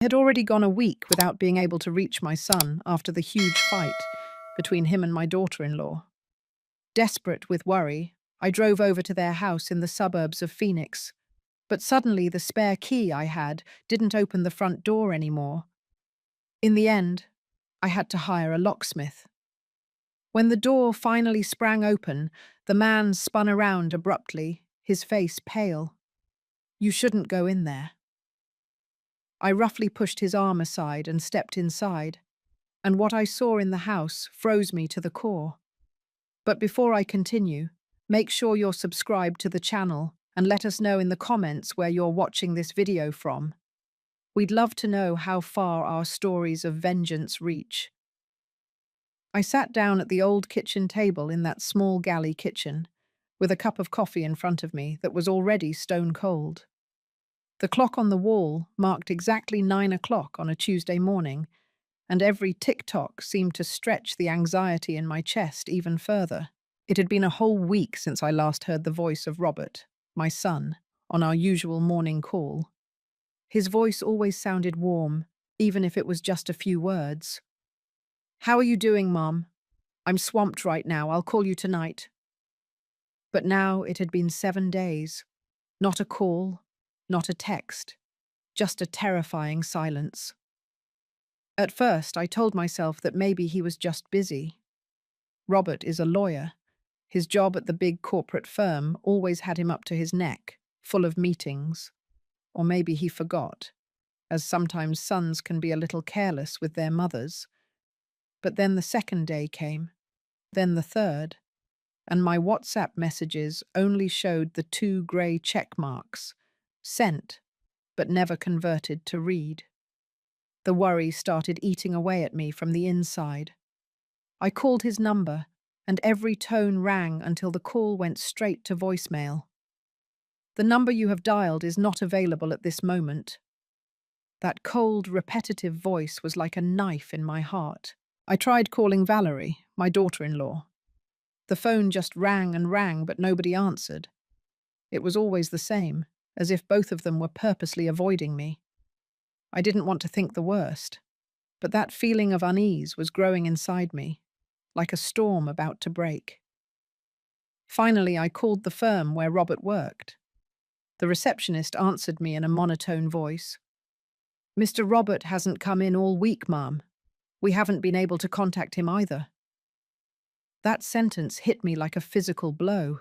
I had already gone a week without being able to reach my son after the huge fight between him and my daughter-in-law. Desperate with worry, I drove over to their house in the suburbs of Phoenix, but suddenly the spare key I had didn't open the front door anymore. In the end, I had to hire a locksmith. When the door finally sprang open, the man spun around abruptly, his face pale. "You shouldn't go in there." I roughly pushed his arm aside and stepped inside, and what I saw in the house froze me to the core. But before I continue, make sure you're subscribed to the channel and let us know in the comments where you're watching this video from. We'd love to know how far our stories of vengeance reach. I sat down at the old kitchen table in that small galley kitchen, with a cup of coffee in front of me that was already stone cold. The clock on the wall marked exactly 9 o'clock on a Tuesday morning, and every tick-tock seemed to stretch the anxiety in my chest even further. It had been a whole week since I last heard the voice of Robert, my son, on our usual morning call. His voice always sounded warm, even if it was just a few words. "How are you doing, Mom? I'm swamped right now. I'll call you tonight." But now it had been 7 days. Not a call, not a text, just a terrifying silence. At first, I told myself that maybe he was just busy. Robert is a lawyer. His job at the big corporate firm always had him up to his neck, full of meetings. Or maybe he forgot, as sometimes sons can be a little careless with their mothers. But then the second day came, then the third, and my WhatsApp messages only showed the 2 grey check marks, sent, but never converted to read. The worry started eating away at me from the inside. I called his number, and every tone rang until the call went straight to voicemail. "The number you have dialed is not available at this moment." That cold, repetitive voice was like a knife in my heart. I tried calling Valerie, my daughter-in-law. The phone just rang and rang, but nobody answered. It was always the same, as if both of them were purposely avoiding me. I didn't want to think the worst, but that feeling of unease was growing inside me, like a storm about to break. Finally, I called the firm where Robert worked. The receptionist answered me in a monotone voice. "Mr. Robert hasn't come in all week, ma'am. We haven't been able to contact him either." That sentence hit me like a physical blow.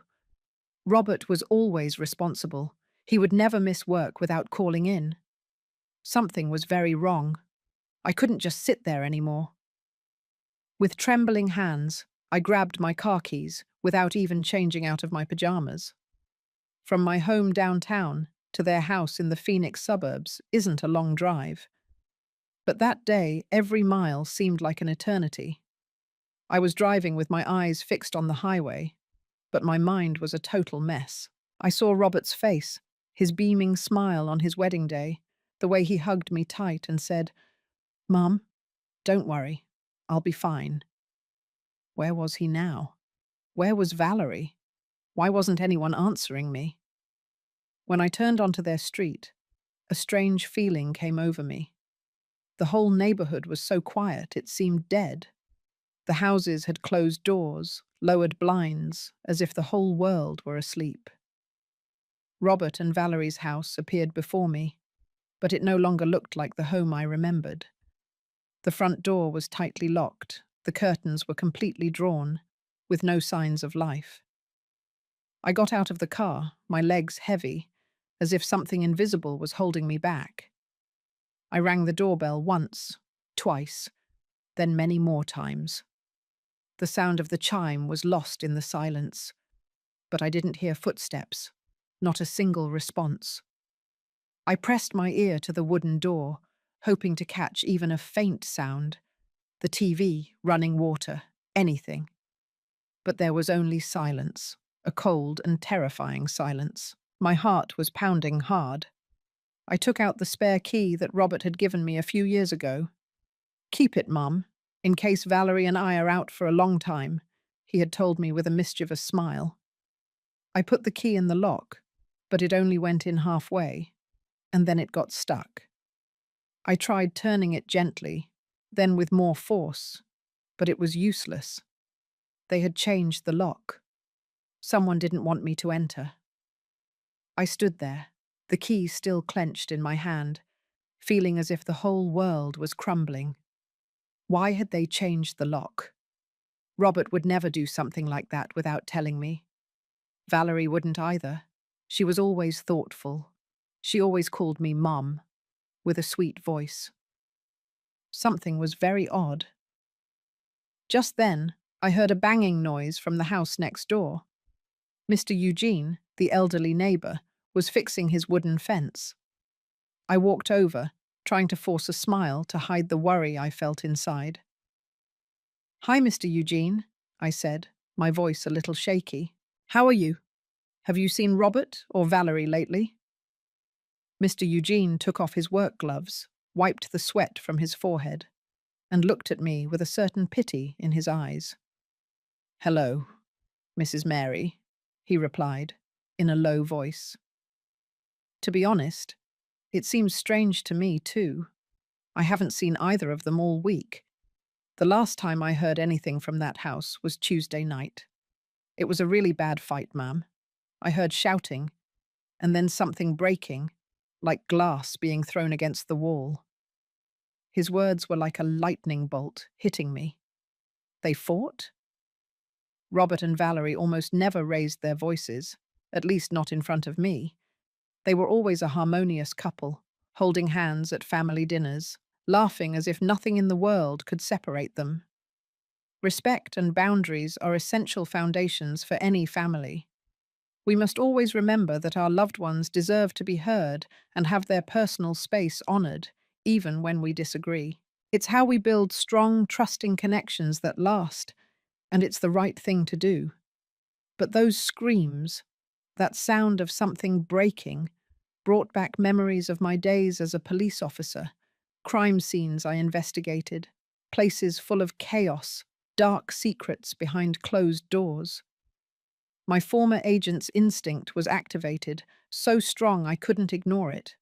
Robert was always responsible. He would never miss work without calling in. Something was very wrong. I couldn't just sit there anymore. With trembling hands, I grabbed my car keys without even changing out of my pajamas. From my home downtown to their house in the Phoenix suburbs isn't a long drive. But that day, every mile seemed like an eternity. I was driving with my eyes fixed on the highway, but my mind was a total mess. I saw Robert's face, his beaming smile on his wedding day, the way he hugged me tight and said, "Mom, don't worry, I'll be fine." Where was he now? Where was Valerie? Why wasn't anyone answering me? When I turned onto their street, a strange feeling came over me. The whole neighborhood was so quiet it seemed dead. The houses had closed doors, lowered blinds, as if the whole world were asleep. Robert and Valerie's house appeared before me, but it no longer looked like the home I remembered. The front door was tightly locked, the curtains were completely drawn, with no signs of life. I got out of the car, my legs heavy, as if something invisible was holding me back. I rang the doorbell once, twice, then many more times. The sound of the chime was lost in the silence, but I didn't hear footsteps, not a single response. I pressed my ear to the wooden door, hoping to catch even a faint sound, the TV, running water, anything. But there was only silence, a cold and terrifying silence. My heart was pounding hard. I took out the spare key that Robert had given me a few years ago. "Keep it, Mum, in case Valerie and I are out for a long time," he had told me with a mischievous smile. I put the key in the lock, but it only went in halfway, and then it got stuck. I tried turning it gently, then with more force, but it was useless. They had changed the lock. Someone didn't want me to enter. I stood there, the key still clenched in my hand, feeling as if the whole world was crumbling. Why had they changed the lock? Robert would never do something like that without telling me. Valerie wouldn't either. She was always thoughtful. She always called me Mum, with a sweet voice. Something was very odd. Just then, I heard a banging noise from the house next door. Mr. Eugene, the elderly neighbor, was fixing his wooden fence. I walked over, trying to force a smile to hide the worry I felt inside. "Hi, Mr. Eugene," I said, my voice a little shaky. "How are you? Have you seen Robert or Valerie lately?" Mr. Eugene took off his work gloves, wiped the sweat from his forehead, and looked at me with a certain pity in his eyes. "Hello, Mrs. Mary," he replied, in a low voice. To be honest, it seems strange to me, too. I haven't seen either of them all week. The last time I heard anything from that house was Tuesday night. It was a really bad fight, ma'am. I heard shouting, and then something breaking, like glass being thrown against the wall. His words were like a lightning bolt hitting me. They fought? Robert and Valerie almost never raised their voices, at least not in front of me. They were always a harmonious couple, holding hands at family dinners, laughing as if nothing in the world could separate them. Respect and boundaries are essential foundations for any family. We must always remember that our loved ones deserve to be heard and have their personal space honored, even when we disagree. It's how we build strong, trusting connections that last, and it's the right thing to do. But those screams, that sound of something breaking, brought back memories of my days as a police officer, crime scenes I investigated, places full of chaos, dark secrets behind closed doors. My former agent's instinct was activated, so strong I couldn't ignore it.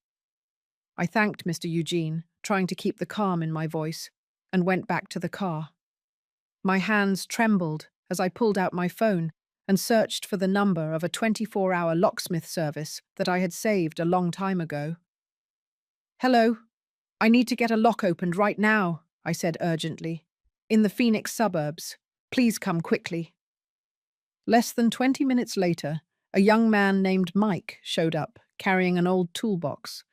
I thanked Mr. Eugene, trying to keep the calm in my voice, and went back to the car. My hands trembled as I pulled out my phone and searched for the number of a 24-hour locksmith service that I had saved a long time ago. "Hello, I need to get a lock opened right now," I said urgently. "In the Phoenix suburbs. Please come quickly." Less than 20 minutes later, a young man named Mike showed up, carrying an old toolbox.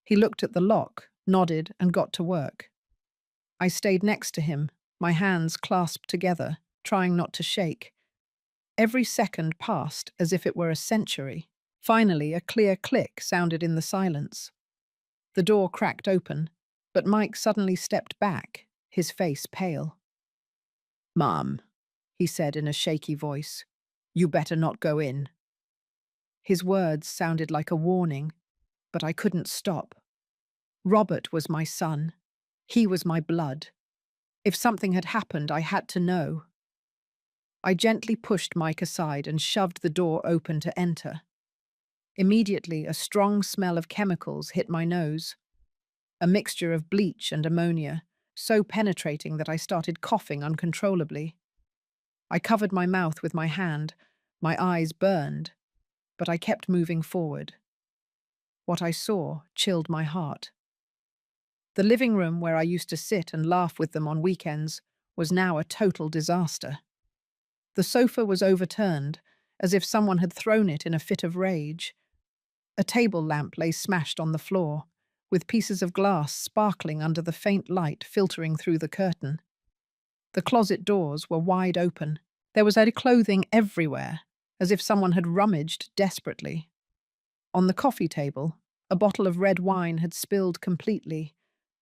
He looked at the lock, nodded, and got to work. I stayed next to him, my hands clasped together, trying not to shake. Every second passed as if it were a century. Finally, a clear click sounded in the silence. The door cracked open, but Mike suddenly stepped back, his face pale. "Mom," he said in a shaky voice, "you better not go in." His words sounded like a warning, but I couldn't stop. Robert was my son. He was my blood. If something had happened, I had to know. I gently pushed Mike aside and shoved the door open to enter. Immediately, a strong smell of chemicals hit my nose. A mixture of bleach and ammonia, so penetrating that I started coughing uncontrollably. I covered my mouth with my hand, my eyes burned, but I kept moving forward. What I saw chilled my heart. The living room where I used to sit and laugh with them on weekends was now a total disaster. The sofa was overturned, as if someone had thrown it in a fit of rage. A table lamp lay smashed on the floor, with pieces of glass sparkling under the faint light filtering through the curtain. The closet doors were wide open. There was clothing everywhere, as if someone had rummaged desperately. On the coffee table, a bottle of red wine had spilled completely,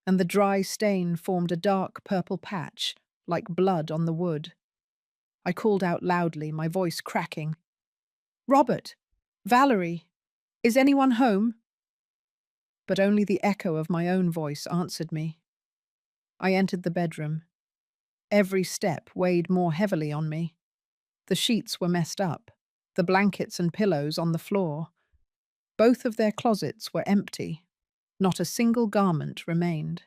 and the dry stain formed a dark purple patch, like blood on the wood. I called out loudly, my voice cracking. "Robert! Valerie! Is anyone home?" But only the echo of my own voice answered me. I entered the bedroom. Every step weighed more heavily on me. The sheets were messed up, the blankets and pillows on the floor. Both of their closets were empty. Not a single garment remained.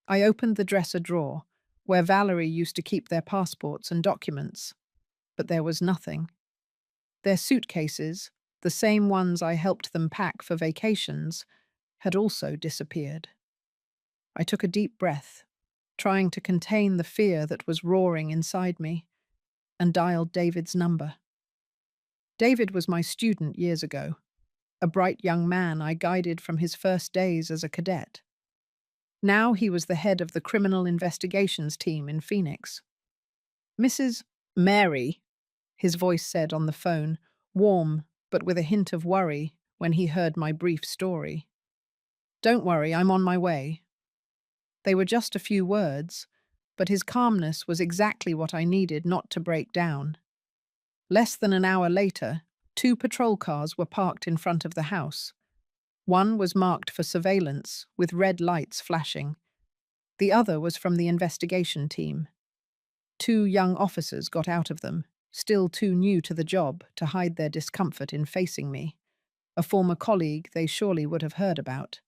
I opened the dresser drawer, where Valerie used to keep their passports and documents, but there was nothing. Their suitcases, the same ones I helped them pack for vacations, had also disappeared. I took a deep breath, trying to contain the fear that was roaring inside me, and dialed David's number. David was my student years ago, a bright young man I guided from his first days as a cadet. Now he was the head of the criminal investigations team in Phoenix. "Mrs. Mary," his voice said on the phone, warm but with a hint of worry when he heard my brief story. "Don't worry, I'm on my way." They were just a few words, but his calmness was exactly what I needed not to break down. Less than an hour later, 2 patrol cars were parked in front of the house. One was marked for surveillance, with red lights flashing. The other was from the investigation team. 2 young officers got out of them, still too new to the job to hide their discomfort in facing me, a former colleague they surely would have heard about.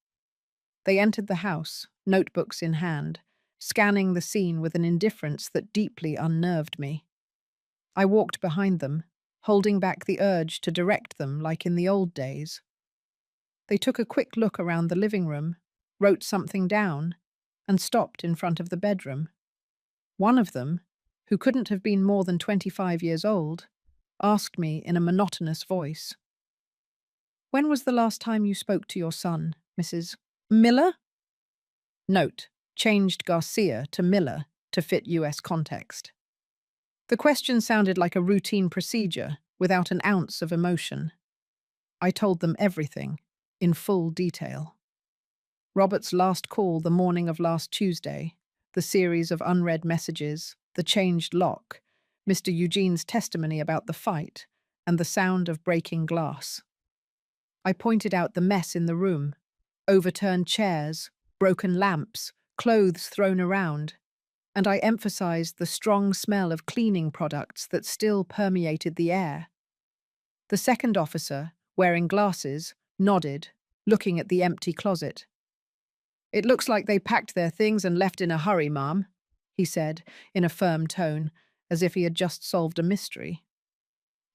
They entered the house, notebooks in hand, scanning the scene with an indifference that deeply unnerved me. I walked behind them, holding back the urge to direct them like in the old days. They took a quick look around the living room, wrote something down, and stopped in front of the bedroom. One of them, who couldn't have been more than 25 years old, asked me in a monotonous voice, "When was the last time you spoke to your son, Mrs. Miller?" Note, changed Garcia to Miller to fit US context. The question sounded like a routine procedure, without an ounce of emotion. I told them everything, in full detail. Robert's last call the morning of last Tuesday, the series of unread messages, the changed lock, Mr. Eugene's testimony about the fight, and the sound of breaking glass. I pointed out the mess in the room, overturned chairs, broken lamps, clothes thrown around, and I emphasized the strong smell of cleaning products that still permeated the air. The second officer, wearing glasses, nodded, looking at the empty closet. "It looks like they packed their things and left in a hurry, ma'am," he said, in a firm tone, as if he had just solved a mystery.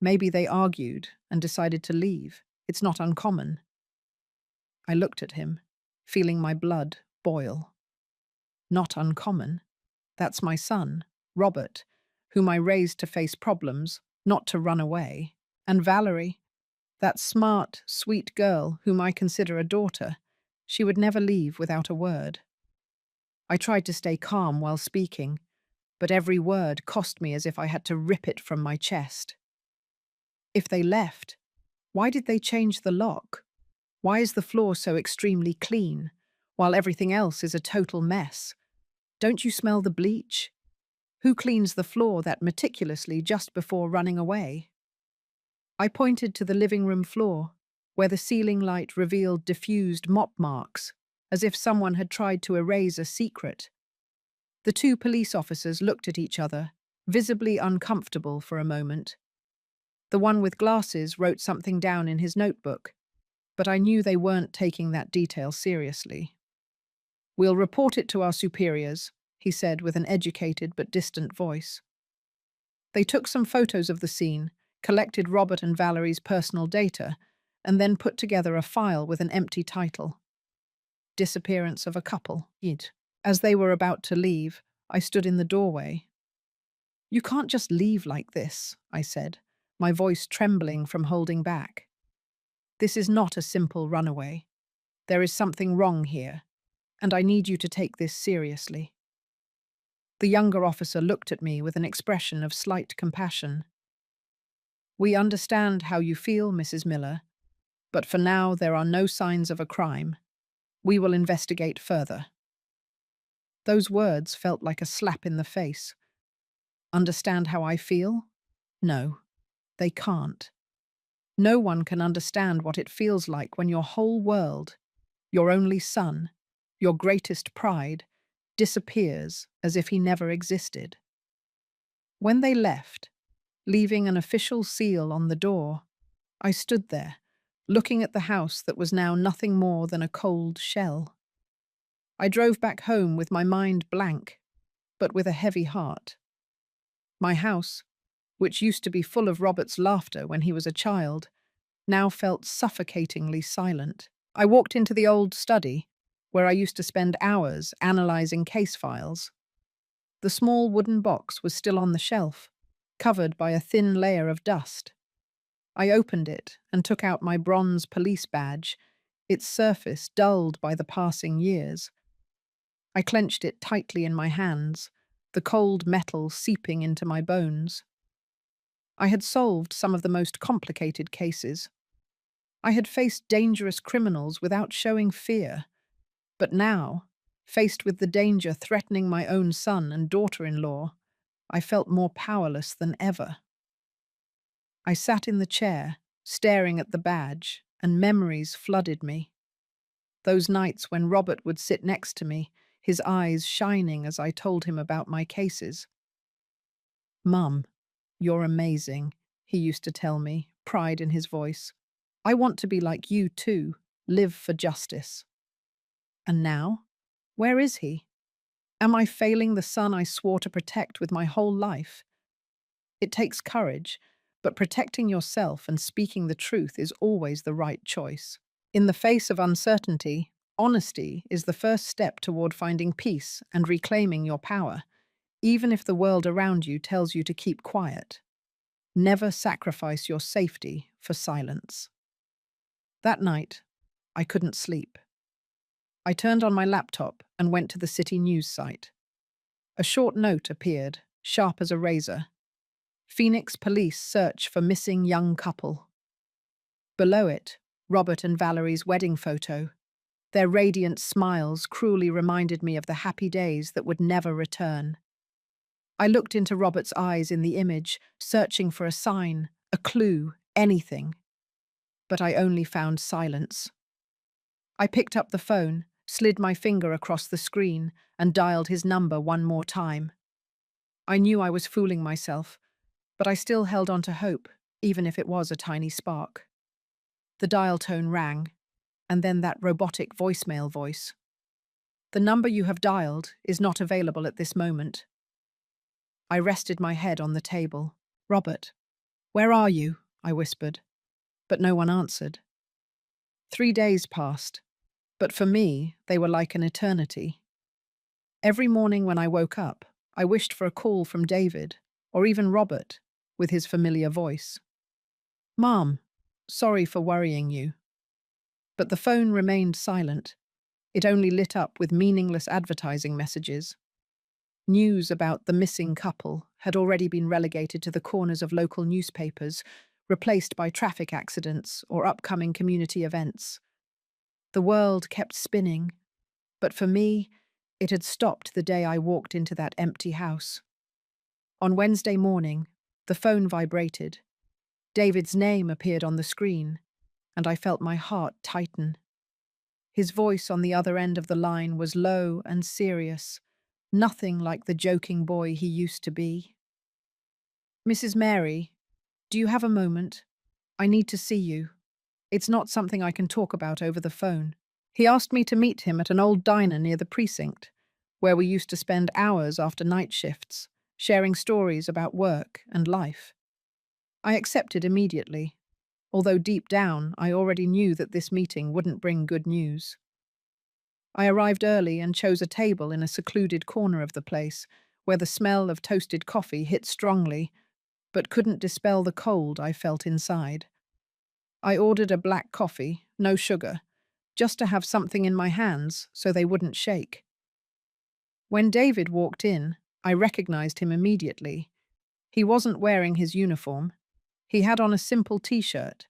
"Maybe they argued and decided to leave. It's not uncommon." I looked at him, feeling my blood boil. Not uncommon. That's my son, Robert, whom I raised to face problems, not to run away. And Valerie, that smart, sweet girl whom I consider a daughter, she would never leave without a word. I tried to stay calm while speaking, but every word cost me as if I had to rip it from my chest. If they left, why did they change the lock? Why is the floor so extremely clean, while everything else is a total mess? Don't you smell the bleach? Who cleans the floor that meticulously just before running away? I pointed to the living room floor, where the ceiling light revealed diffused mop marks, as if someone had tried to erase a secret. The 2 police officers looked at each other, visibly uncomfortable for a moment. The one with glasses wrote something down in his notebook, but I knew they weren't taking that detail seriously. "We'll report it to our superiors," he said with an educated but distant voice. They took some photos of the scene, collected Robert and Valerie's personal data, and then put together a file with an empty title. "Disappearance of a couple." As they were about to leave, I stood in the doorway. "You can't just leave like this," I said, my voice trembling from holding back. "This is not a simple runaway. There is something wrong here, and I need you to take this seriously." The younger officer looked at me with an expression of slight compassion. "We understand how you feel, Mrs. Miller, but for now there are no signs of a crime. We will investigate further." Those words felt like a slap in the face. Understand how I feel? No, they can't. No one can understand what it feels like when your whole world, your only son, your greatest pride, disappears as if he never existed. When they left, leaving an official seal on the door, I stood there, looking at the house that was now nothing more than a cold shell. I drove back home with my mind blank, but with a heavy heart. My house, which used to be full of Robert's laughter when he was a child, now felt suffocatingly silent. I walked into the old study, where I used to spend hours analyzing case files. The small wooden box was still on the shelf, covered by a thin layer of dust. I opened it and took out my bronze police badge, its surface dulled by the passing years. I clenched it tightly in my hands, the cold metal seeping into my bones. I had solved some of the most complicated cases. I had faced dangerous criminals without showing fear. But now, faced with the danger threatening my own son and daughter-in-law, I felt more powerless than ever. I sat in the chair, staring at the badge, and memories flooded me. Those nights when Robert would sit next to me, his eyes shining as I told him about my cases. "Mum, you're amazing," he used to tell me, pride in his voice. "I want to be like you too, live for justice." And now? Where is he? Am I failing the son I swore to protect with my whole life? It takes courage, but protecting yourself and speaking the truth is always the right choice. In the face of uncertainty, honesty is the first step toward finding peace and reclaiming your power, even if the world around you tells you to keep quiet. Never sacrifice your safety for silence. That night, I couldn't sleep. I turned on my laptop and went to the city news site. A short note appeared, sharp as a razor. Phoenix police search for missing young couple. Below it, Robert and Valerie's wedding photo. Their radiant smiles cruelly reminded me of the happy days that would never return. I looked into Robert's eyes in the image, searching for a sign, a clue, anything. But I only found silence. I picked up the phone, slid my finger across the screen, and dialed his number one more time. I knew I was fooling myself, but I still held on to hope, even if it was a tiny spark. The dial tone rang, and then that robotic voicemail voice. "The number you have dialed is not available at this moment." I rested my head on the table. "Robert, where are you?" I whispered, but no one answered. 3 days passed, but for me, they were like an eternity. Every morning when I woke up, I wished for a call from David, or even Robert, with his familiar voice. "Mom, sorry for worrying you." But the phone remained silent. It only lit up with meaningless advertising messages. News about the missing couple had already been relegated to the corners of local newspapers, replaced by traffic accidents or upcoming community events. The world kept spinning, but for me, it had stopped the day I walked into that empty house. On Wednesday morning, the phone vibrated. David's name appeared on the screen, and I felt my heart tighten. His voice on the other end of the line was low and serious, nothing like the joking boy he used to be. "Mrs. Mary, do you have a moment? I need to see you. It's not something I can talk about over the phone." He asked me to meet him at an old diner near the precinct, where we used to spend hours after night shifts, sharing stories about work and life. I accepted immediately, although deep down I already knew that this meeting wouldn't bring good news. I arrived early and chose a table in a secluded corner of the place, where the smell of toasted coffee hit strongly, but couldn't dispel the cold I felt inside. I ordered a black coffee, no sugar, just to have something in my hands so they wouldn't shake. When David walked in, I recognized him immediately. He wasn't wearing his uniform. He had on a simple t-shirt,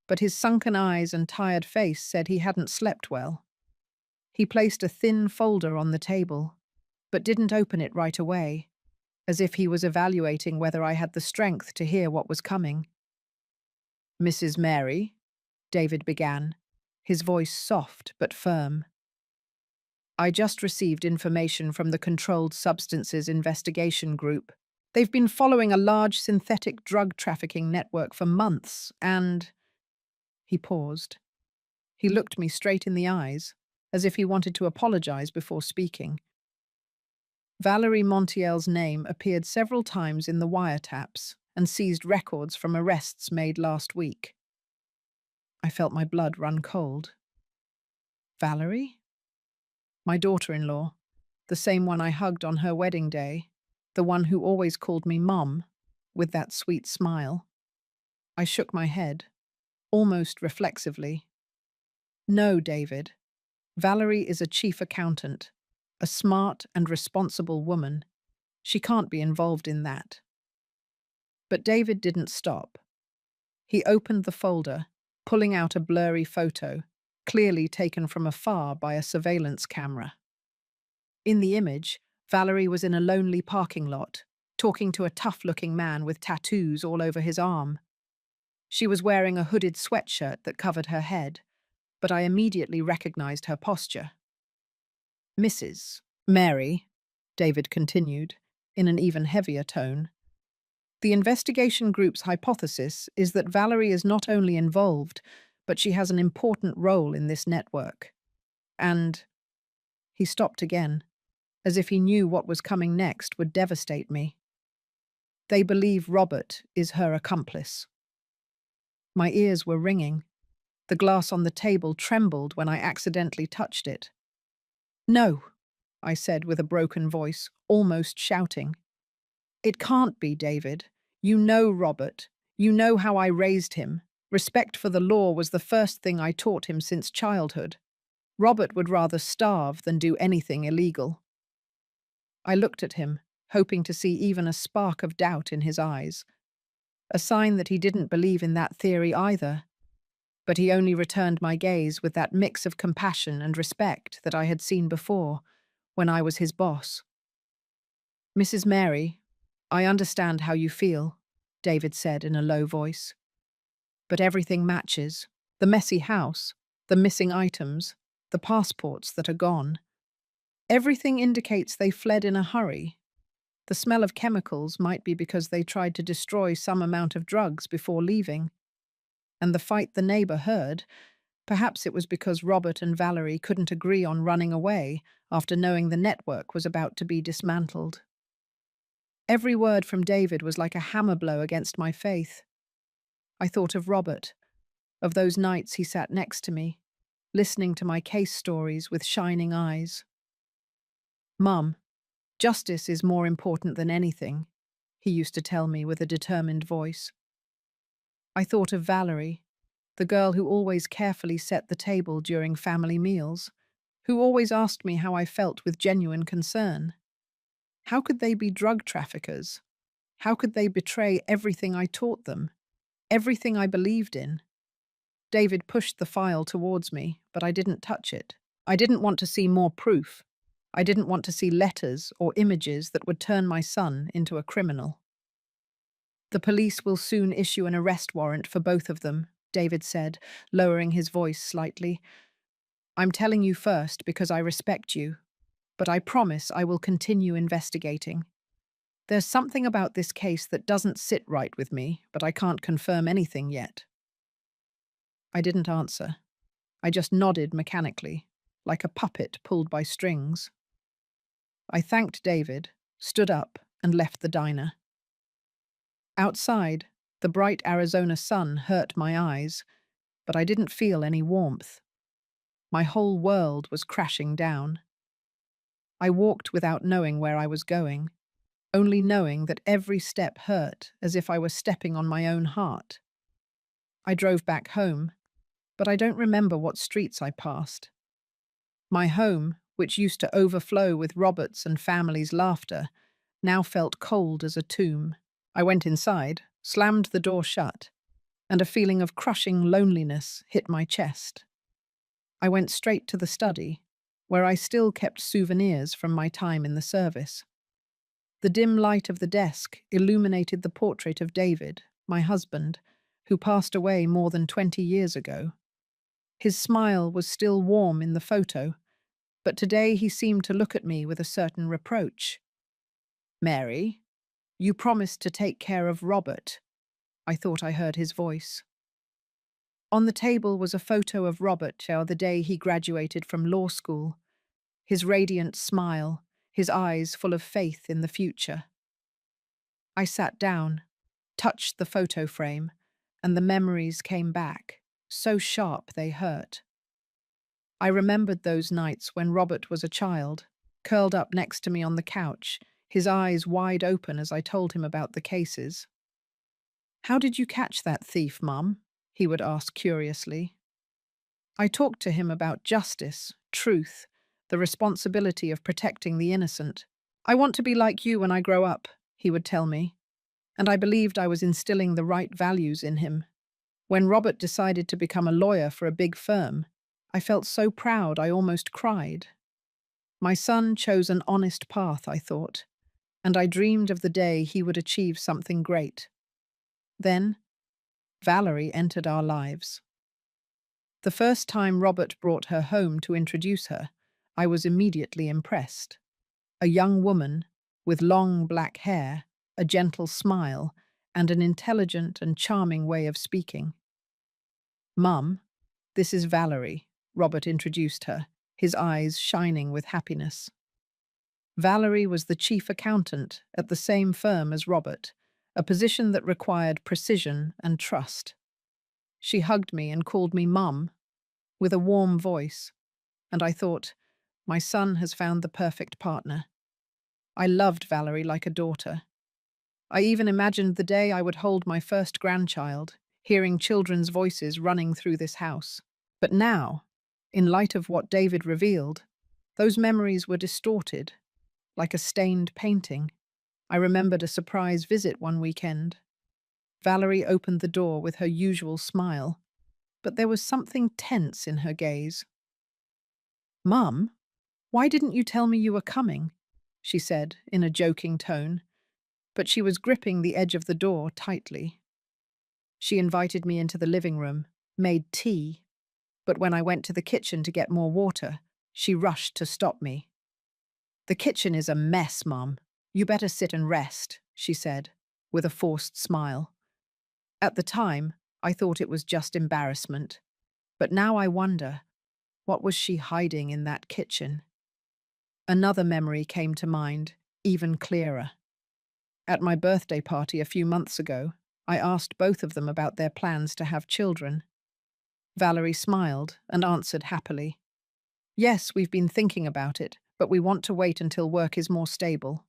but his sunken eyes and tired face said he hadn't slept well. He placed a thin folder on the table, but didn't open it right away, as if he was evaluating whether I had the strength to hear what was coming. "Mrs. Mary," David began, his voice soft but firm. "I just received information from the Controlled Substances Investigation Group. They've been following a large synthetic drug trafficking network for months, and..." He paused. He looked me straight in the eyes, as if he wanted to apologize before speaking. Valerie Montiel's name appeared several times in the wiretaps and seized records from arrests made last week. I felt my blood run cold. Valerie? My daughter-in-law, the same one I hugged on her wedding day, the one who always called me Mum, with that sweet smile. I shook my head, almost reflexively. No, David. Valerie is a chief accountant, a smart and responsible woman. She can't be involved in that. But David didn't stop. He opened the folder, pulling out a blurry photo, clearly taken from afar by a surveillance camera. In the image, Valerie was in a lonely parking lot, talking to a tough-looking man with tattoos all over his arm. She was wearing a hooded sweatshirt that covered her head, but I immediately recognized her posture. Mrs. Mary, David continued, in an even heavier tone. The investigation group's hypothesis is that Valerie is not only involved, but she has an important role in this network. And he stopped again, as if he knew what was coming next would devastate me. They believe Robert is her accomplice. My ears were ringing. The glass on the table trembled when I accidentally touched it. No, I said with a broken voice, almost shouting. It can't be, David. You know Robert. You know how I raised him. Respect for the law was the first thing I taught him since childhood. Robert would rather starve than do anything illegal. I looked at him, hoping to see even a spark of doubt in his eyes. A sign that he didn't believe in that theory either. But he only returned my gaze with that mix of compassion and respect that I had seen before, when I was his boss. Mrs. Mary, I understand how you feel, David said in a low voice. But everything matches. The messy house, the missing items, the passports that are gone. Everything indicates they fled in a hurry. The smell of chemicals might be because they tried to destroy some amount of drugs before leaving. And the fight the neighbor heard, perhaps it was because Robert and Valerie couldn't agree on running away after knowing the network was about to be dismantled. Every word from David was like a hammer blow against my faith. I thought of Robert, of those nights he sat next to me, listening to my case stories with shining eyes. Mum, justice is more important than anything, he used to tell me with a determined voice. I thought of Valerie, the girl who always carefully set the table during family meals, who always asked me how I felt with genuine concern. How could they be drug traffickers? How could they betray everything I taught them, everything I believed in? David pushed the file towards me, but I didn't touch it. I didn't want to see more proof. I didn't want to see letters or images that would turn my son into a criminal. The police will soon issue an arrest warrant for both of them, David said, lowering his voice slightly. I'm telling you first because I respect you, but I promise I will continue investigating. There's something about this case that doesn't sit right with me, but I can't confirm anything yet. I didn't answer. I just nodded mechanically, like a puppet pulled by strings. I thanked David, stood up, and left the diner. Outside, the bright Arizona sun hurt my eyes, but I didn't feel any warmth. My whole world was crashing down. I walked without knowing where I was going, only knowing that every step hurt as if I were stepping on my own heart. I drove back home, but I don't remember what streets I passed. My home, which used to overflow with Robert's and family's laughter, now felt cold as a tomb. I went inside, slammed the door shut, and a feeling of crushing loneliness hit my chest. I went straight to the study, where I still kept souvenirs from my time in the service. The dim light of the desk illuminated the portrait of David, my husband, who passed away more than 20 years ago. His smile was still warm in the photo, but today he seemed to look at me with a certain reproach. Mary, you promised to take care of Robert. I thought I heard his voice. On the table was a photo of Robert the day he graduated from law school, his radiant smile, his eyes full of faith in the future. I sat down, touched the photo frame, and the memories came back, so sharp they hurt. I remembered those nights when Robert was a child, curled up next to me on the couch, his eyes wide open as I told him about the cases. "How did you catch that thief, Mum?" he would ask curiously. I talked to him about justice, truth, the responsibility of protecting the innocent. "I want to be like you when I grow up," he would tell me, and I believed I was instilling the right values in him. When Robert decided to become a lawyer for a big firm, I felt so proud I almost cried. My son chose an honest path, I thought, and I dreamed of the day he would achieve something great. Then, Valerie entered our lives. The first time Robert brought her home to introduce her, I was immediately impressed. A young woman with long black hair, a gentle smile, and an intelligent and charming way of speaking. "Mum, this is Valerie," Robert introduced her, his eyes shining with happiness. Valerie was the chief accountant at the same firm as Robert, a position that required precision and trust. She hugged me and called me Mum, with a warm voice, and I thought, my son has found the perfect partner. I loved Valerie like a daughter. I even imagined the day I would hold my first grandchild, hearing children's voices running through this house. But now, in light of what David revealed, those memories were distorted, like a stained painting. I remembered a surprise visit one weekend. Valerie opened the door with her usual smile, but there was something tense in her gaze. "Mum, why didn't you tell me you were coming?" she said in a joking tone, but she was gripping the edge of the door tightly. She invited me into the living room, made tea, but when I went to the kitchen to get more water, she rushed to stop me. "The kitchen is a mess, Mum. You better sit and rest," she said, with a forced smile. At the time, I thought it was just embarrassment, but now I wonder, what was she hiding in that kitchen? Another memory came to mind, even clearer. At my birthday party a few months ago, I asked both of them about their plans to have children. Valerie smiled and answered happily, "Yes, we've been thinking about it, but we want to wait until work is more stable."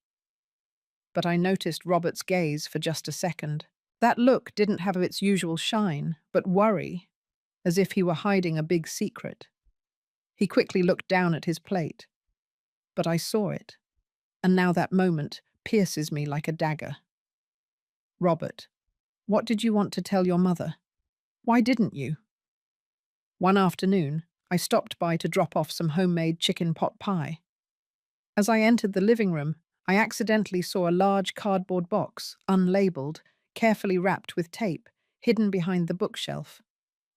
But I noticed Robert's gaze for just a second. That look didn't have its usual shine, but worry, as if he were hiding a big secret. He quickly looked down at his plate, but I saw it, and now that moment pierces me like a dagger. "Robert, what did you want to tell your mother? Why didn't you?" One afternoon, I stopped by to drop off some homemade chicken pot pie. As I entered the living room, I accidentally saw a large cardboard box, unlabeled, carefully wrapped with tape, hidden behind the bookshelf.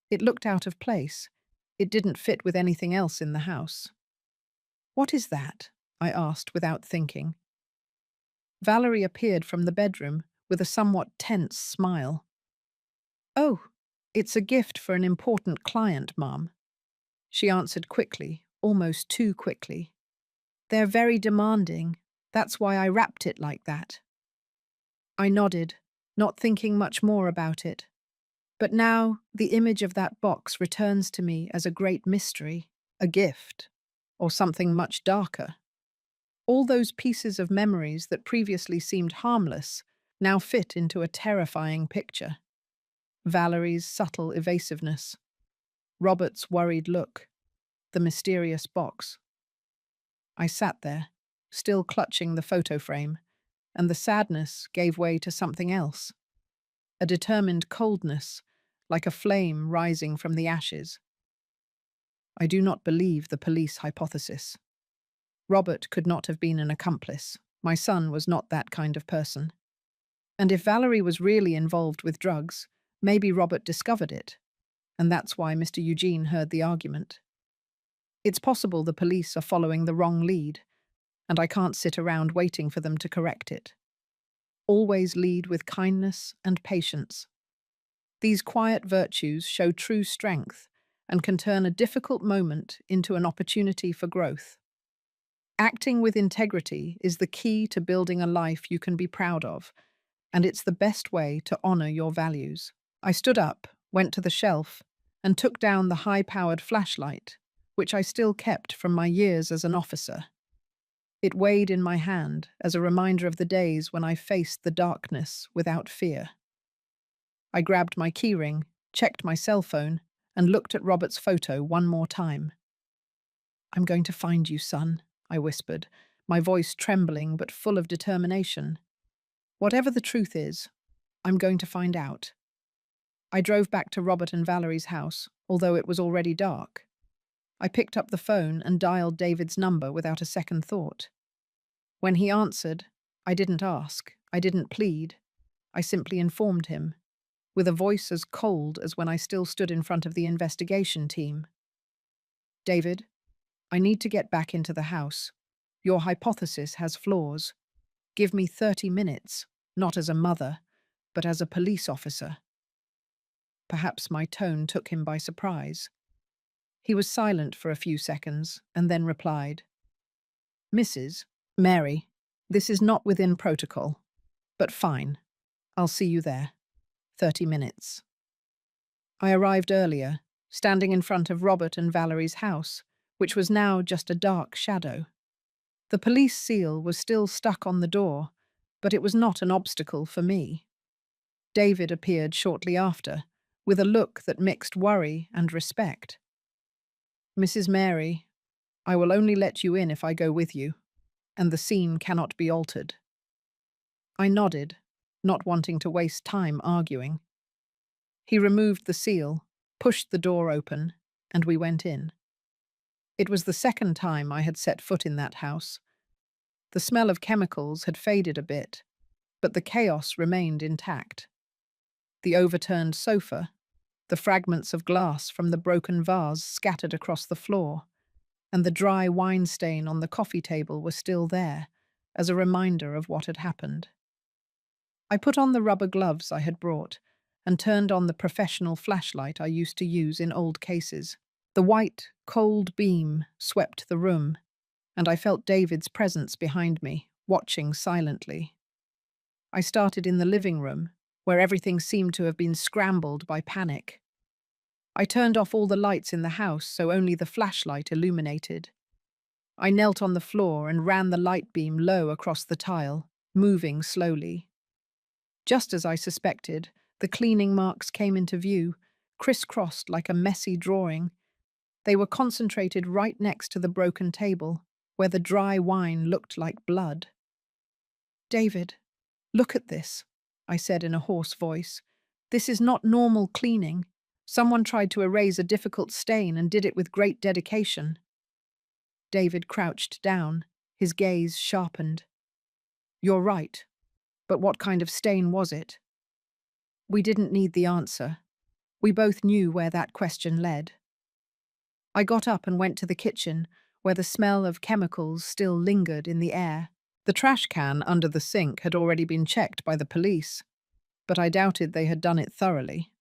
It looked out of place. It didn't fit with anything else in the house. "What is that?" I asked without thinking. Valerie appeared from the bedroom with a somewhat tense smile. "Oh, it's a gift for an important client, Mum," she answered quickly, almost too quickly. "They're very demanding. That's why I wrapped it like that." I nodded, not thinking much more about it. But now the image of that box returns to me as a great mystery, a gift, or something much darker. All those pieces of memories that previously seemed harmless now fit into a terrifying picture. Valerie's subtle evasiveness, Robert's worried look, the mysterious box. I sat there, still clutching the photo frame, and the sadness gave way to something else. A determined coldness, like a flame rising from the ashes. I do not believe the police hypothesis. Robert could not have been an accomplice. My son was not that kind of person. And if Valerie was really involved with drugs, maybe Robert discovered it, and that's why Mr. Eugene heard the argument. It's possible the police are following the wrong lead, and I can't sit around waiting for them to correct it. Always lead with kindness and patience. These quiet virtues show true strength and can turn a difficult moment into an opportunity for growth. Acting with integrity is the key to building a life you can be proud of, and it's the best way to honor your values. I stood up, went to the shelf, and took down the high-powered flashlight, which I still kept from my years as an officer. It weighed in my hand as a reminder of the days when I faced the darkness without fear. I grabbed my keyring, checked my cell phone, and looked at Robert's photo one more time. "I'm going to find you, son," I whispered, my voice trembling but full of determination. "Whatever the truth is, I'm going to find out." I drove back to Robert and Valerie's house, although it was already dark. I picked up the phone and dialed David's number without a second thought. When he answered, I didn't ask, I didn't plead. I simply informed him, with a voice as cold as when I still stood in front of the investigation team. "David, I need to get back into the house. Your hypothesis has flaws. Give me 30 minutes, not as a mother, but as a police officer." Perhaps my tone took him by surprise. He was silent for a few seconds and then replied, "Mrs. Mary, this is not within protocol, but fine. I'll see you there. 30 minutes." I arrived earlier, standing in front of Robert and Valerie's house, which was now just a dark shadow. The police seal was still stuck on the door, but it was not an obstacle for me. David appeared shortly after, with a look that mixed worry and respect. "Mrs. Mary, I will only let you in if I go with you, and the scene cannot be altered." I nodded, not wanting to waste time arguing. He removed the seal, pushed the door open, and we went in. It was the second time I had set foot in that house. The smell of chemicals had faded a bit, but the chaos remained intact. The overturned sofa, the fragments of glass from the broken vase scattered across the floor, and the dry wine stain on the coffee table were still there, as a reminder of what had happened. I put on the rubber gloves I had brought and turned on the professional flashlight I used to use in old cases. The white, cold beam swept the room, and I felt David's presence behind me, watching silently. I started in the living room, where everything seemed to have been scrambled by panic. I turned off all the lights in the house so only the flashlight illuminated. I knelt on the floor and ran the light beam low across the tile, moving slowly. Just as I suspected, the cleaning marks came into view, crisscrossed like a messy drawing. They were concentrated right next to the broken table, where the dry wine looked like blood. "David, look at this," I said in a hoarse voice. "This is not normal cleaning. Someone tried to erase a difficult stain and did it with great dedication." David crouched down, his gaze sharpened. "You're right, but what kind of stain was it?" We didn't need the answer. We both knew where that question led. I got up and went to the kitchen, where the smell of chemicals still lingered in the air. The trash can under the sink had already been checked by the police, but I doubted they had done it thoroughly.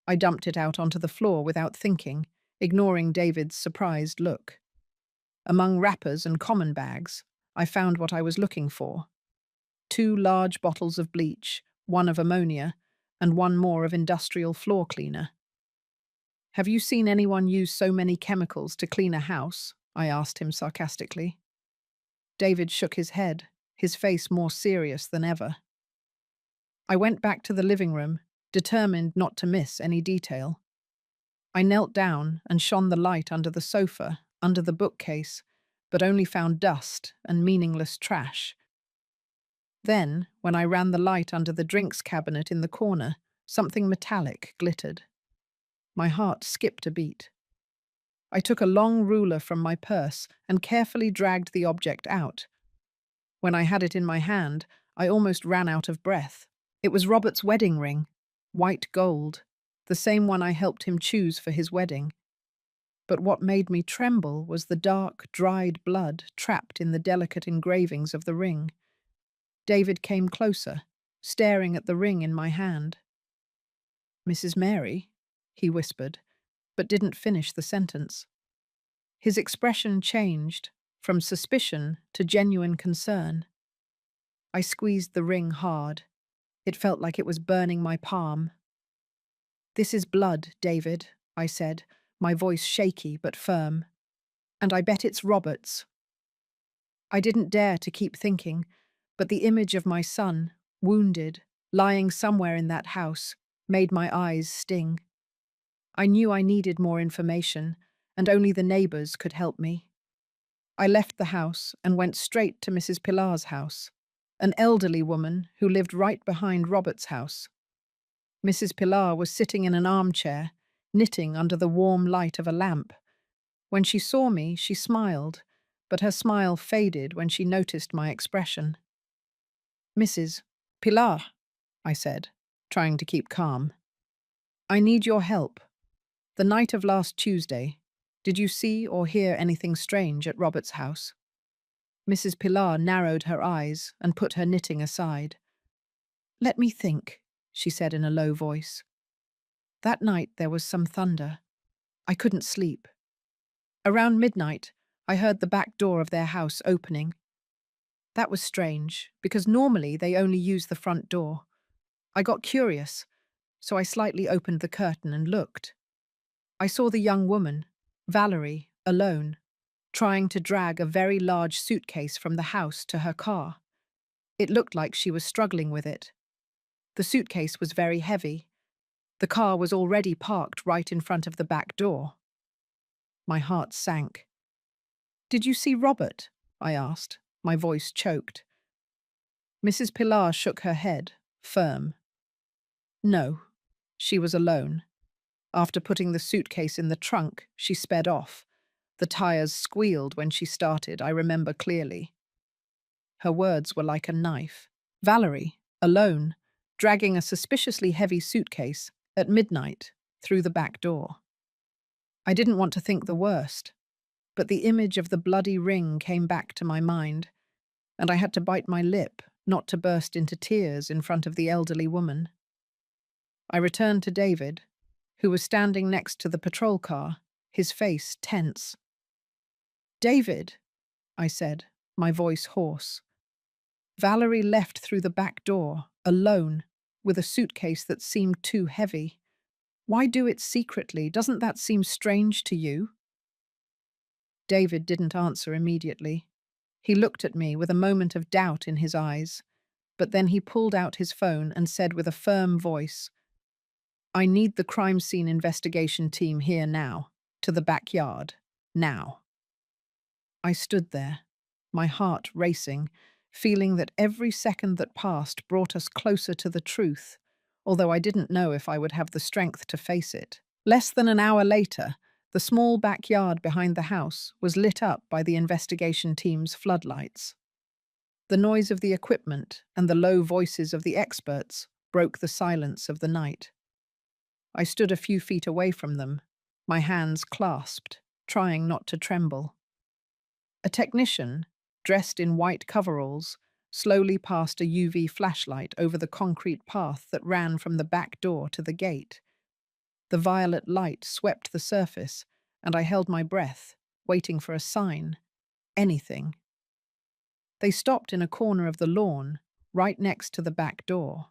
I dumped it out onto the floor without thinking, ignoring David's surprised look. Among wrappers and common bags, I found what I was looking for. 2 large bottles of bleach, 1 of ammonia, and 1 more of industrial floor cleaner. "Have you seen anyone use so many chemicals to clean a house?" I asked him sarcastically. David shook his head, his face more serious than ever. I went back to the living room, determined not to miss any detail. I knelt down and shone the light under the sofa, under the bookcase, but only found dust and meaningless trash. Then, when I ran the light under the drinks cabinet in the corner, something metallic glittered. My heart skipped a beat. I took a long ruler from my purse and carefully dragged the object out. When I had it in my hand, I almost ran out of breath. It was Robert's wedding ring, white gold, the same one I helped him choose for his wedding. But what made me tremble was the dark, dried blood trapped in the delicate engravings of the ring. David came closer, staring at the ring in my hand. Mrs. Mary, he whispered, but didn't finish the sentence. His expression changed from suspicion to genuine concern. I squeezed the ring hard. It felt like it was burning my palm. "This is blood, David," I said, my voice shaky but firm. "And I bet it's Robert's." I didn't dare to keep thinking, but the image of my son, wounded, lying somewhere in that house, made my eyes sting. I knew I needed more information, and only the neighbors could help me. I left the house and went straight to Mrs. Pilar's house, an elderly woman who lived right behind Robert's house. Mrs. Pilar was sitting in an armchair, knitting under the warm light of a lamp. When she saw me, she smiled, but her smile faded when she noticed my expression. "Mrs. Pilar," I said, trying to keep calm, "I need your help. The night of last Tuesday, did you see or hear anything strange at Robert's house?" Mrs. Pilar narrowed her eyes and put her knitting aside. "Let me think," she said in a low voice. "That night there was some thunder. I couldn't sleep. Around midnight, I heard the back door of their house opening. That was strange, because normally they only use the front door. I got curious, so I slightly opened the curtain and looked. I saw the young woman, Valerie, alone, trying to drag a very large suitcase from the house to her car. It looked like she was struggling with it. The suitcase was very heavy. The car was already parked right in front of the back door. My heart sank. "Did you see Robert?" I asked, my voice choked. Mrs. Pilar shook her head, firm. "No, she was alone. After putting the suitcase in the trunk, she sped off. The tires squealed when she started, I remember clearly." Her words were like a knife. Valerie, alone, dragging a suspiciously heavy suitcase, at midnight, through the back door. I didn't want to think the worst, but the image of the bloody ring came back to my mind, and I had to bite my lip not to burst into tears in front of the elderly woman. I returned to David, who was standing next to the patrol car, his face tense. "David," I said, my voice hoarse. "Valerie left through the back door, alone, with a suitcase that seemed too heavy. Why do it secretly? Doesn't that seem strange to you?" David didn't answer immediately. He looked at me with a moment of doubt in his eyes, but then he pulled out his phone and said with a firm voice, "I need the crime scene investigation team here now, to the backyard, now." I stood there, my heart racing, feeling that every second that passed brought us closer to the truth, although I didn't know if I would have the strength to face it. Less than an hour later, the small backyard behind the house was lit up by the investigation team's floodlights. The noise of the equipment and the low voices of the experts broke the silence of the night. I stood a few feet away from them, my hands clasped, trying not to tremble. A technician, dressed in white coveralls, slowly passed a UV flashlight over the concrete path that ran from the back door to the gate. The violet light swept the surface, and I held my breath, waiting for a sign. Anything. They stopped in a corner of the lawn, right next to the back door.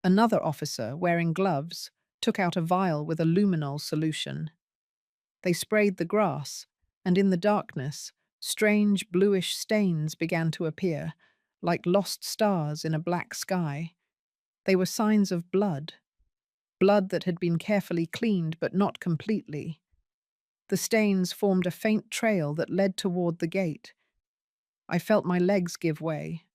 Another officer, wearing gloves, took out a vial with a luminol solution. They sprayed the grass, and in the darkness, strange bluish stains began to appear, like lost stars in a black sky. They were signs of blood. Blood that had been carefully cleaned but not completely. The stains formed a faint trail that led toward the gate. I felt my legs give way,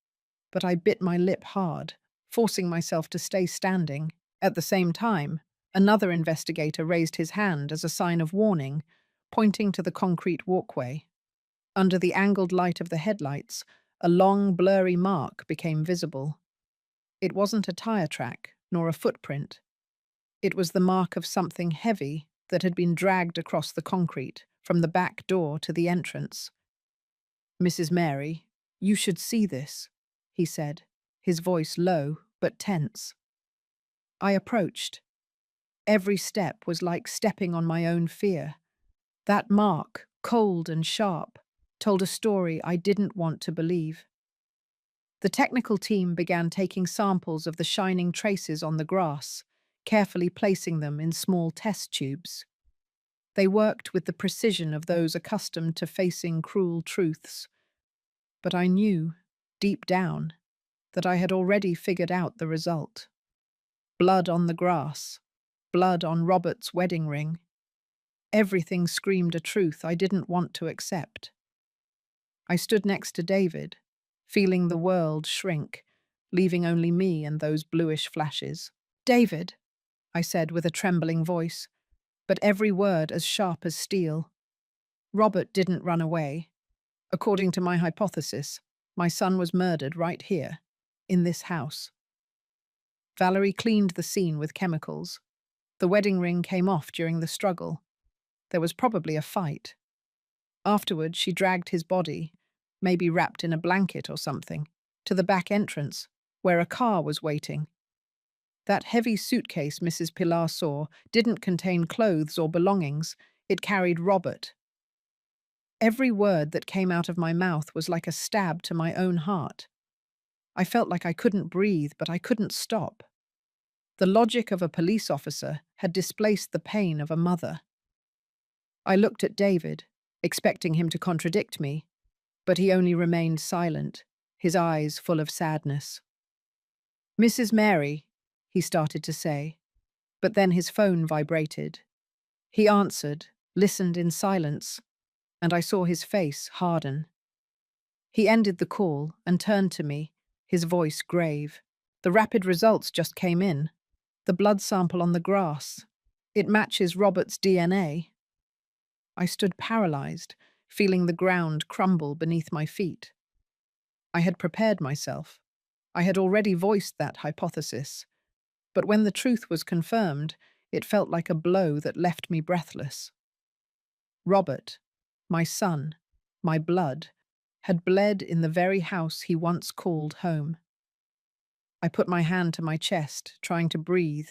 but I bit my lip hard, forcing myself to stay standing. At the same time, another investigator raised his hand as a sign of warning, pointing to the concrete walkway. Under the angled light of the headlights, a long, blurry mark became visible. It wasn't a tire track, nor a footprint. It was the mark of something heavy that had been dragged across the concrete from the back door to the entrance. "Mrs. Mary, you should see this," he said, his voice low but tense. I approached. Every step was like stepping on my own fear. That mark, cold and sharp, told a story I didn't want to believe. The technical team began taking samples of the shining traces on the grass, carefully placing them in small test tubes. They worked with the precision of those accustomed to facing cruel truths. But I knew, deep down, that I had already figured out the result. Blood on the grass, blood on Robert's wedding ring. Everything screamed a truth I didn't want to accept. I stood next to David, feeling the world shrink, leaving only me and those bluish flashes. "David," I said with a trembling voice, but every word as sharp as steel. "Robert didn't run away. According to my hypothesis, my son was murdered right here, in this house." Valerie cleaned the scene with chemicals. The wedding ring came off during the struggle. There was probably a fight. Afterward, she dragged his body, maybe wrapped in a blanket or something, to the back entrance, where a car was waiting. That heavy suitcase Mrs. Pilar saw didn't contain clothes or belongings. It carried Robert. Every word that came out of my mouth was like a stab to my own heart. I felt like I couldn't breathe, but I couldn't stop. The logic of a police officer had displaced the pain of a mother. I looked at David, expecting him to contradict me, but he only remained silent, his eyes full of sadness. "Mrs. Mary," he started to say, but then his phone vibrated. He answered, listened in silence, and I saw his face harden. He ended the call and turned to me, his voice grave. "The rapid results just came in. The blood sample on the grass. It matches Robert's DNA." I stood paralyzed, feeling the ground crumble beneath my feet. I had prepared myself. I had already voiced that hypothesis. But when the truth was confirmed, it felt like a blow that left me breathless. Robert, my son, my blood, had bled in the very house he once called home. I put my hand to my chest, trying to breathe,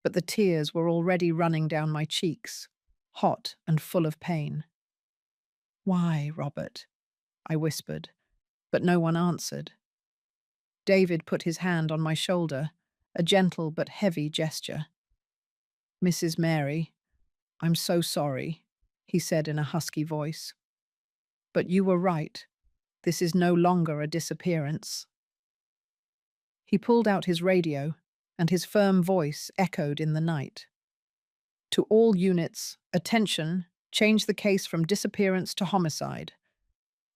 but the tears were already running down my cheeks, hot and full of pain. "Why, Robert?" I whispered, but no one answered. David put his hand on my shoulder, a gentle but heavy gesture. "Mrs. Mary, I'm so sorry," he said in a husky voice. "But you were right. This is no longer a disappearance." He pulled out his radio, and his firm voice echoed in the night. "To all units, attention, change the case from disappearance to homicide.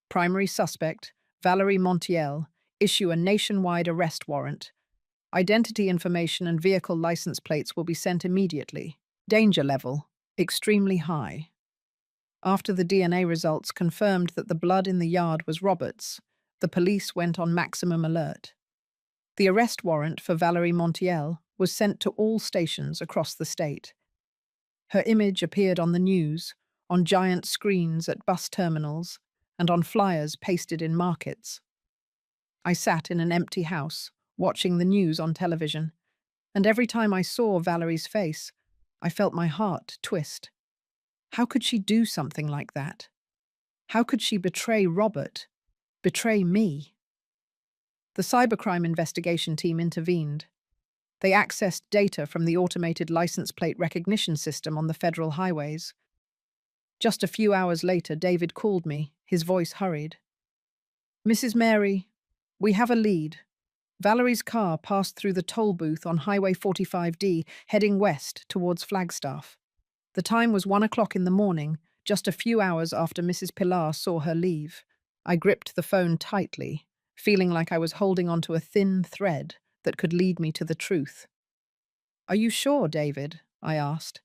Primary suspect, Valerie Montiel, issue a nationwide arrest warrant. Identity information and vehicle license plates will be sent immediately. Danger level, extremely high." After the DNA results confirmed that the blood in the yard was Robert's, the police went on maximum alert. The arrest warrant for Valerie Montiel was sent to all stations across the state. Her image appeared on the news, on giant screens at bus terminals, and on flyers pasted in markets. I sat in an empty house, watching the news on television, and every time I saw Valerie's face, I felt my heart twist. How could she do something like that? How could she betray Robert? Betray me? The cybercrime investigation team intervened. They accessed data from the automated license plate recognition system on the federal highways. Just a few hours later, David called me, his voice hurried. "Mrs. Mary, we have a lead. Valerie's car passed through the toll booth on Highway 45D, heading west towards Flagstaff. The time was 1 o'clock in the morning, just a few hours after Mrs. Pilar saw her leave. I gripped the phone tightly, feeling like I was holding onto a thin thread that could lead me to the truth. "Are you sure, David?" I asked,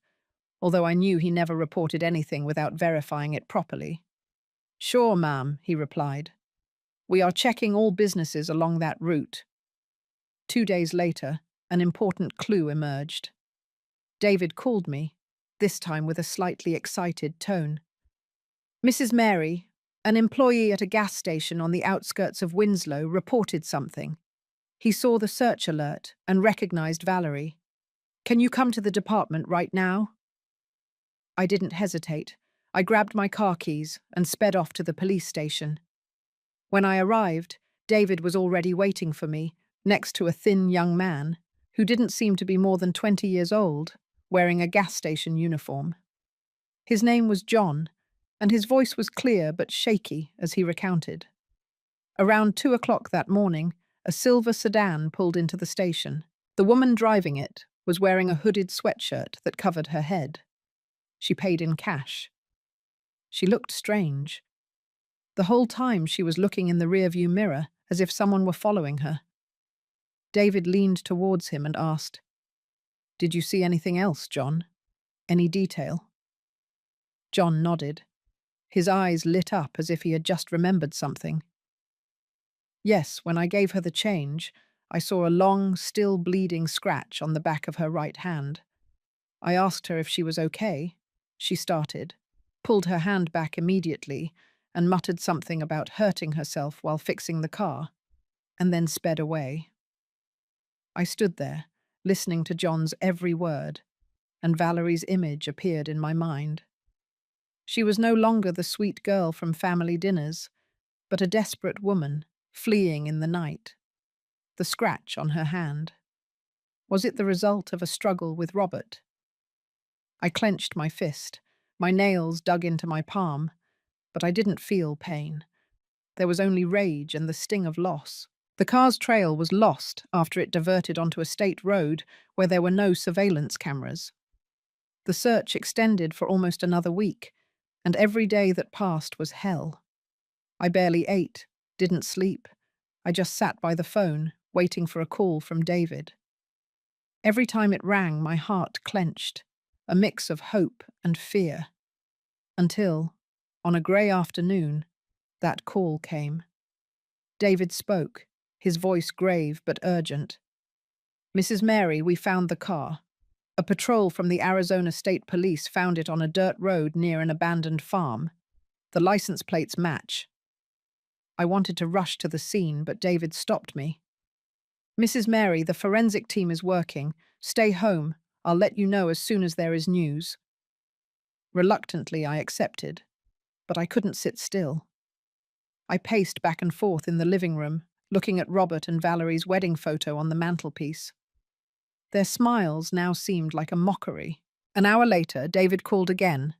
although I knew he never reported anything without verifying it properly. "Sure, ma'am," he replied. "We are checking all businesses along that route." 2 days later, an important clue emerged. David called me, this time with a slightly excited tone. "Mrs. Mary, an employee at a gas station on the outskirts of Winslow, reported something. He saw the search alert and recognized Valerie. Can you come to the department right now? I didn't hesitate. I grabbed my car keys and sped off to the police station. When I arrived, David was already waiting for me, next to a thin young man, who didn't seem to be more than 20 years old, wearing a gas station uniform. His name was John, and his voice was clear but shaky as he recounted. Around 2 o'clock that morning, a silver sedan pulled into the station. The woman driving it was wearing a hooded sweatshirt that covered her head. She paid in cash. She looked strange. The whole time she was looking in the rearview mirror as if someone were following her. David leaned towards him and asked, "Did you see anything else, John? Any detail?" John nodded. His eyes lit up as if he had just remembered something. "Yes, when I gave her the change, I saw a long, still bleeding scratch on the back of her right hand. I asked her if she was okay. She started, pulled her hand back immediately, and muttered something about hurting herself while fixing the car, and then sped away." I stood there, listening to John's every word, and Valerie's image appeared in my mind. She was no longer the sweet girl from family dinners, but a desperate woman, fleeing in the night. The scratch on her hand. Was it the result of a struggle with Robert? I clenched my fist, my nails dug into my palm, but I didn't feel pain. There was only rage and the sting of loss. The car's trail was lost after it diverted onto a state road where there were no surveillance cameras. The search extended for almost another week, and every day that passed was hell. I barely ate, didn't sleep. I just sat by the phone, waiting for a call from David. Every time it rang, my heart clenched, a mix of hope and fear. Until, on a grey afternoon, that call came. David spoke, his voice grave but urgent. "Mrs. Mary, we found the car. A patrol from the Arizona State Police found it on a dirt road near an abandoned farm. The license plates match." I wanted to rush to the scene, but David stopped me. "Mrs. Mary, the forensic team is working. Stay home. I'll let you know as soon as there is news." Reluctantly, I accepted, but I couldn't sit still. I paced back and forth in the living room, looking at Robert and Valerie's wedding photo on the mantelpiece. Their smiles now seemed like a mockery. An hour later, David called again,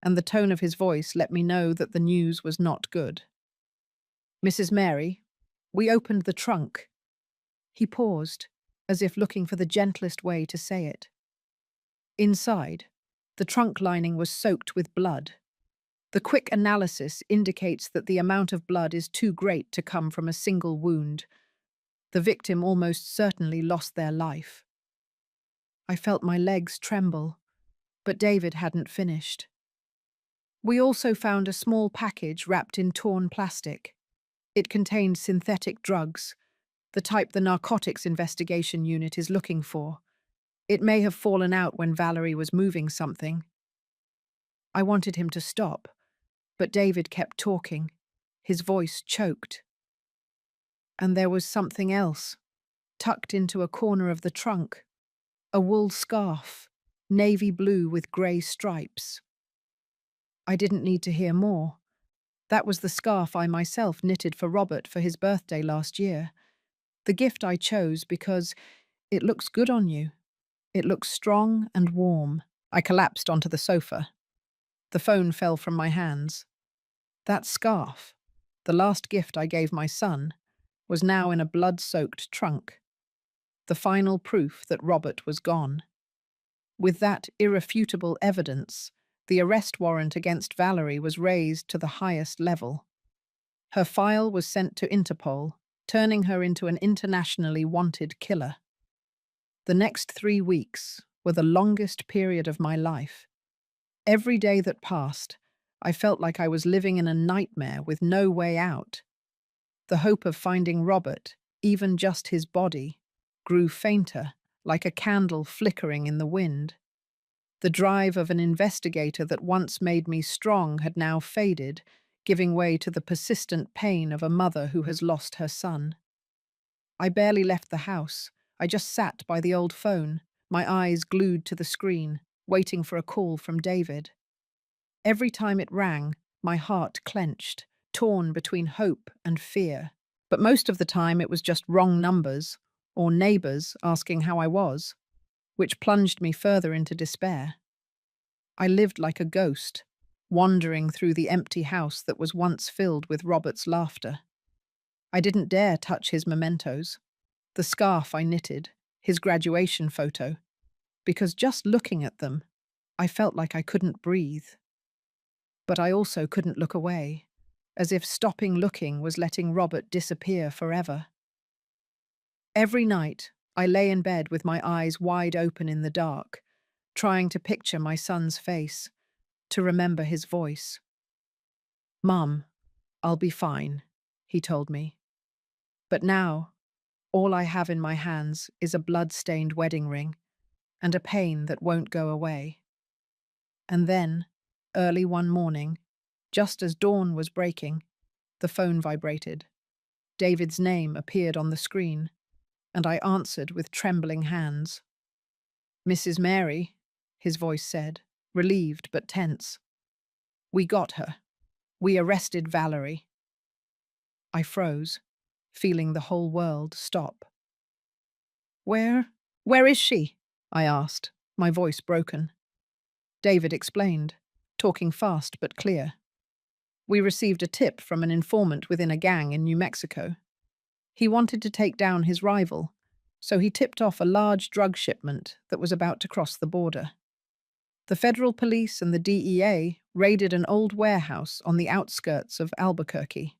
and the tone of his voice let me know that the news was not good. "Mrs. Mary, we opened the trunk." He paused, as if looking for the gentlest way to say it. Inside, the trunk lining was soaked with blood. The quick analysis indicates that the amount of blood is too great to come from a single wound. The victim almost certainly lost their life. I felt my legs tremble, but David hadn't finished. "We also found a small package wrapped in torn plastic. It contained synthetic drugs, the type the Narcotics Investigation Unit is looking for. It may have fallen out when Valerie was moving something." I wanted him to stop, but David kept talking. His voice choked. "And there was something else, tucked into a corner of the trunk. A wool scarf, navy blue with grey stripes." I didn't need to hear more. That was the scarf I myself knitted for Robert for his birthday last year. The gift I chose because it looks good on you. It looks strong and warm. I collapsed onto the sofa. The phone fell from my hands. That scarf, the last gift I gave my son, was now in a blood-soaked trunk. The final proof that Robert was gone. With that irrefutable evidence, the arrest warrant against Valerie was raised to the highest level. Her file was sent to Interpol, turning her into an internationally wanted killer. The next 3 weeks were the longest period of my life. Every day that passed, I felt like I was living in a nightmare with no way out. The hope of finding Robert, even just his body, grew fainter, like a candle flickering in the wind. The drive of an investigator that once made me strong had now faded, giving way to the persistent pain of a mother who has lost her son. I barely left the house. I just sat by the old phone, my eyes glued to the screen, waiting for a call from David. Every time it rang, my heart clenched, torn between hope and fear. But most of the time it was just wrong numbers, or neighbors asking how I was, which plunged me further into despair. I lived like a ghost, wandering through the empty house that was once filled with Robert's laughter. I didn't dare touch his mementos, the scarf I knitted, his graduation photo, because just looking at them, I felt like I couldn't breathe. But I also couldn't look away, as if stopping looking was letting Robert disappear forever. Every night, I lay in bed with my eyes wide open in the dark, trying to picture my son's face, to remember his voice. "Mum, I'll be fine," he told me. But now, all I have in my hands is a blood-stained wedding ring and a pain that won't go away. And then, early one morning, just as dawn was breaking, the phone vibrated. David's name appeared on the screen, and I answered with trembling hands. "Mrs. Mary," his voice said, relieved but tense. "We got her. We arrested Valerie." I froze, feeling the whole world stop. Where is she?" I asked, my voice broken. David explained, talking fast but clear. "We received a tip from an informant within a gang in New Mexico. He wanted to take down his rival, so he tipped off a large drug shipment that was about to cross the border. The federal police and the DEA raided an old warehouse on the outskirts of Albuquerque.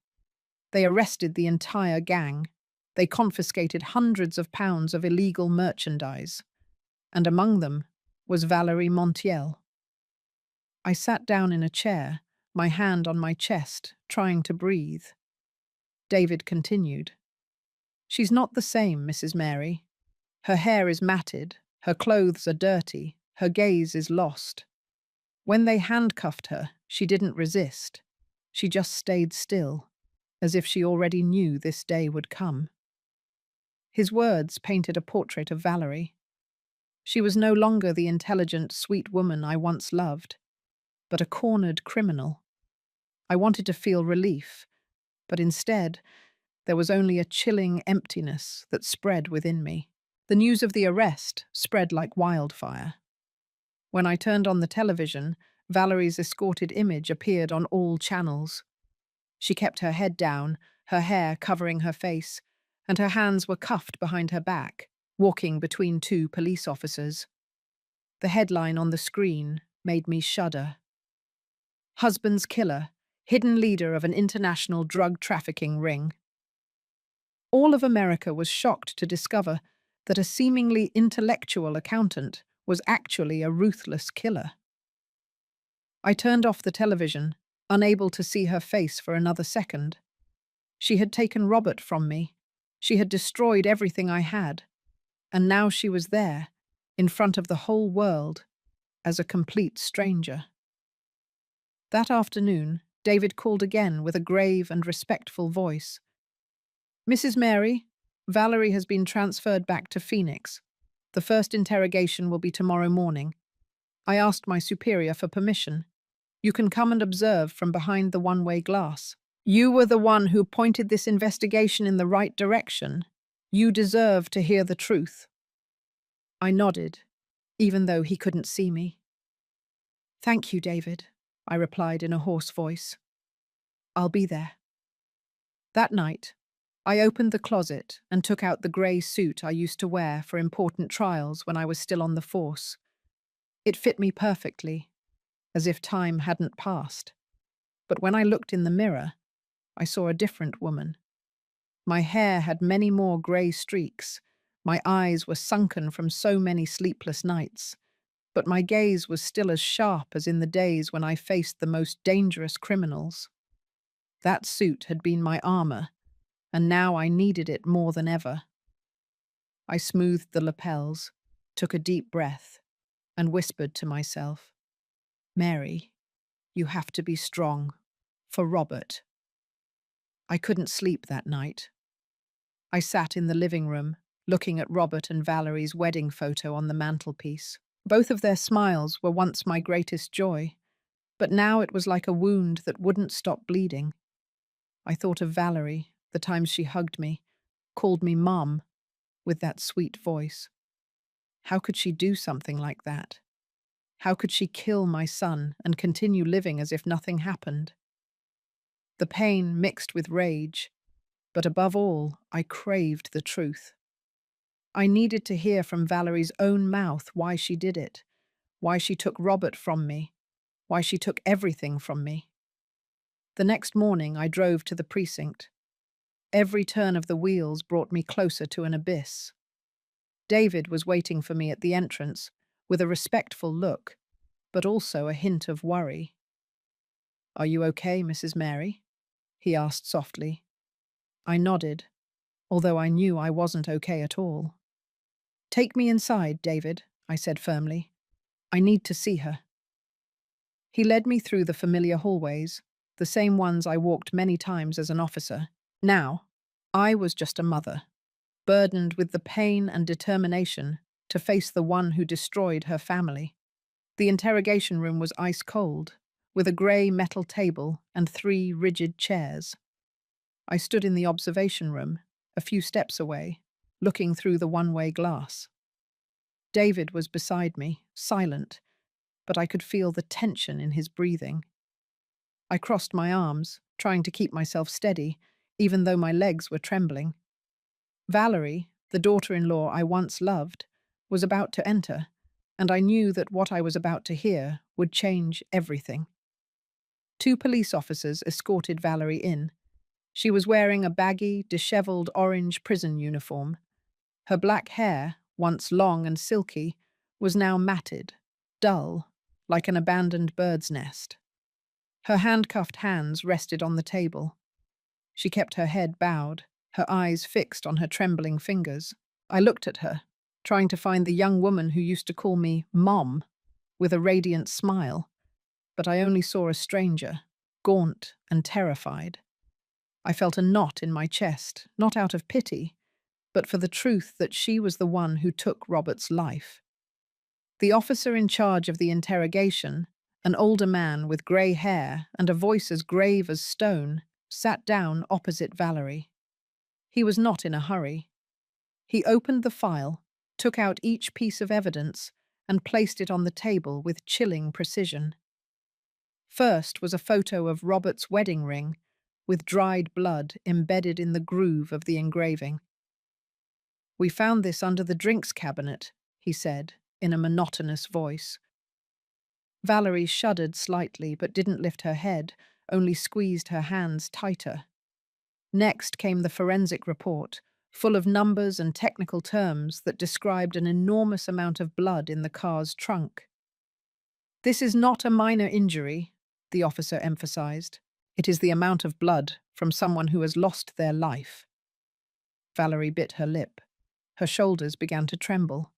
They arrested the entire gang. They confiscated hundreds of pounds of illegal merchandise, and among them was Valerie Montiel." I sat down in a chair, my hand on my chest, trying to breathe. David continued. "She's not the same, Mrs. Mary. Her hair is matted, her clothes are dirty, her gaze is lost. When they handcuffed her, she didn't resist. She just stayed still, as if she already knew this day would come." His words painted a portrait of Valerie. She was no longer the intelligent, sweet woman I once loved, but a cornered criminal. I wanted to feel relief, but instead, there was only a chilling emptiness that spread within me. The news of the arrest spread like wildfire. When I turned on the television, Valerie's escorted image appeared on all channels. She kept her head down, her hair covering her face, and her hands were cuffed behind her back, walking between two police officers. The headline on the screen made me shudder. "Husband's killer, hidden leader of an international drug trafficking ring." All of America was shocked to discover that a seemingly intellectual accountant was actually a ruthless killer. I turned off the television, unable to see her face for another second. She had taken Robert from me. She had destroyed everything I had. And now she was there, in front of the whole world, as a complete stranger. That afternoon, David called again with a grave and respectful voice. "Mrs. Mary, Valerie has been transferred back to Phoenix. The first interrogation will be tomorrow morning. I asked my superior for permission. You can come and observe from behind the one-way glass. You were the one who pointed this investigation in the right direction. You deserve to hear the truth." I nodded, even though he couldn't see me. "Thank you, David," I replied in a hoarse voice. "I'll be there." That night, I opened the closet and took out the grey suit I used to wear for important trials when I was still on the force. It fit me perfectly, as if time hadn't passed. But when I looked in the mirror, I saw a different woman. My hair had many more grey streaks, my eyes were sunken from so many sleepless nights, but my gaze was still as sharp as in the days when I faced the most dangerous criminals. That suit had been my armor, and now I needed it more than ever. I smoothed the lapels, took a deep breath, and whispered to myself, "Mary, you have to be strong. For Robert." I couldn't sleep that night. I sat in the living room, looking at Robert and Valerie's wedding photo on the mantelpiece. Both of their smiles were once my greatest joy, but now it was like a wound that wouldn't stop bleeding. I thought of Valerie, the times she hugged me, called me Mum, with that sweet voice. How could she do something like that? How could she kill my son and continue living as if nothing happened? The pain mixed with rage, but above all, I craved the truth. I needed to hear from Valerie's own mouth why she did it, why she took Robert from me, why she took everything from me. The next morning, I drove to the precinct. Every turn of the wheels brought me closer to an abyss. David was waiting for me at the entrance, with a respectful look, but also a hint of worry. "Are you okay, Mrs. Mary?" he asked softly. I nodded, although I knew I wasn't okay at all. "Take me inside, David," I said firmly. "I need to see her." He led me through the familiar hallways, the same ones I walked many times as an officer. Now, I was just a mother, burdened with the pain and determination to face the one who destroyed her family. The interrogation room was ice cold, with a grey metal table and 3 rigid chairs. I stood in the observation room, a few steps away, looking through the one-way glass. David was beside me, silent, but I could feel the tension in his breathing. I crossed my arms, trying to keep myself steady, even though my legs were trembling. Valerie, the daughter-in-law I once loved, was about to enter, and I knew that what I was about to hear would change everything. 2 police officers escorted Valerie in. She was wearing a baggy, disheveled orange prison uniform. Her black hair, once long and silky, was now matted, dull, like an abandoned bird's nest. Her handcuffed hands rested on the table. She kept her head bowed, her eyes fixed on her trembling fingers. I looked at her, trying to find the young woman who used to call me Mom, with a radiant smile, but I only saw a stranger, gaunt and terrified. I felt a knot in my chest, not out of pity, but for the truth that she was the one who took Robert's life. The officer in charge of the interrogation, an older man with grey hair and a voice as grave as stone, sat down opposite Valerie. He was not in a hurry. He opened the file, took out each piece of evidence, and placed it on the table with chilling precision. First was a photo of Robert's wedding ring, with dried blood embedded in the groove of the engraving. "We found this under the drinks cabinet," he said, in a monotonous voice. Valerie shuddered slightly but didn't lift her head, only squeezed her hands tighter. Next came the forensic report, full of numbers and technical terms that described an enormous amount of blood in the car's trunk. "This is not a minor injury," the officer emphasized. "It is the amount of blood from someone who has lost their life." Valerie bit her lip. Her shoulders began to tremble.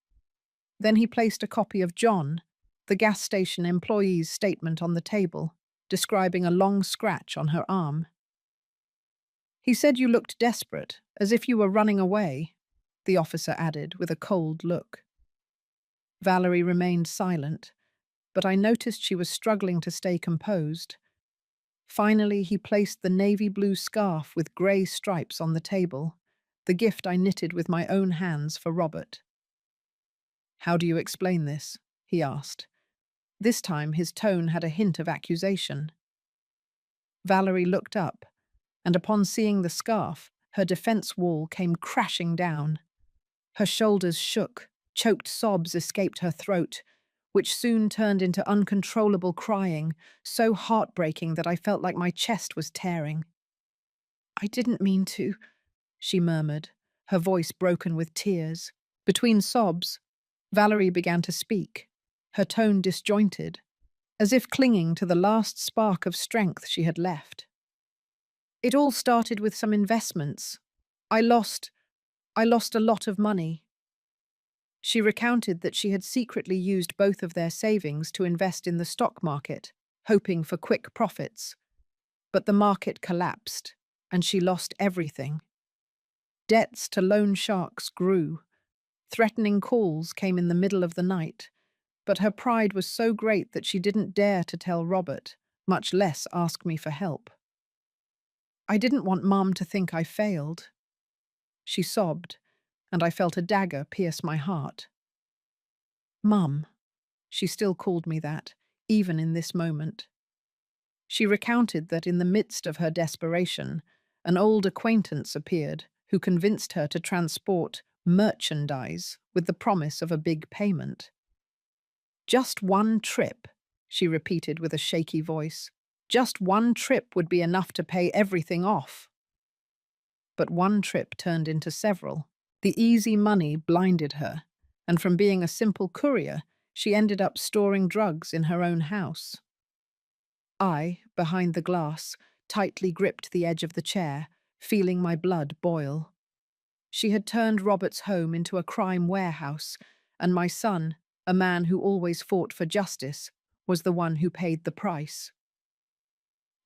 Then he placed a copy of John, the gas station employee's statement on the table, describing a long scratch on her arm. "He said you looked desperate, as if you were running away," the officer added with a cold look. Valerie remained silent, but I noticed she was struggling to stay composed. Finally, he placed the navy blue scarf with grey stripes on the table, the gift I knitted with my own hands for Robert. "How do you explain this?" he asked. This time his tone had a hint of accusation. Valerie looked up, and upon seeing the scarf, her defense wall came crashing down. Her shoulders shook, choked sobs escaped her throat, which soon turned into uncontrollable crying, so heartbreaking that I felt like my chest was tearing. "I didn't mean to," she murmured, her voice broken with tears. Between sobs, Valerie began to speak, her tone disjointed, as if clinging to the last spark of strength she had left. "It all started with some investments. I lost a lot of money." She recounted that she had secretly used both of their savings to invest in the stock market, hoping for quick profits. But the market collapsed, and she lost everything. Debts to loan sharks grew. Threatening calls came in the middle of the night, but her pride was so great that she didn't dare to tell Robert, much less ask me for help. I didn't want Mum to think I failed. She sobbed, and I felt a dagger pierce my heart. Mum, she still called me that, even in this moment. She recounted that in the midst of her desperation, an old acquaintance appeared who convinced her to transport merchandise with the promise of a big payment. Just one trip, she repeated with a shaky voice. Just one trip would be enough to pay everything off. But one trip turned into several. The easy money blinded her, and from being a simple courier, she ended up storing drugs in her own house. I, behind the glass, tightly gripped the edge of the chair, feeling my blood boil. She had turned Robert's home into a crime warehouse, and my son, a man who always fought for justice, was the one who paid the price.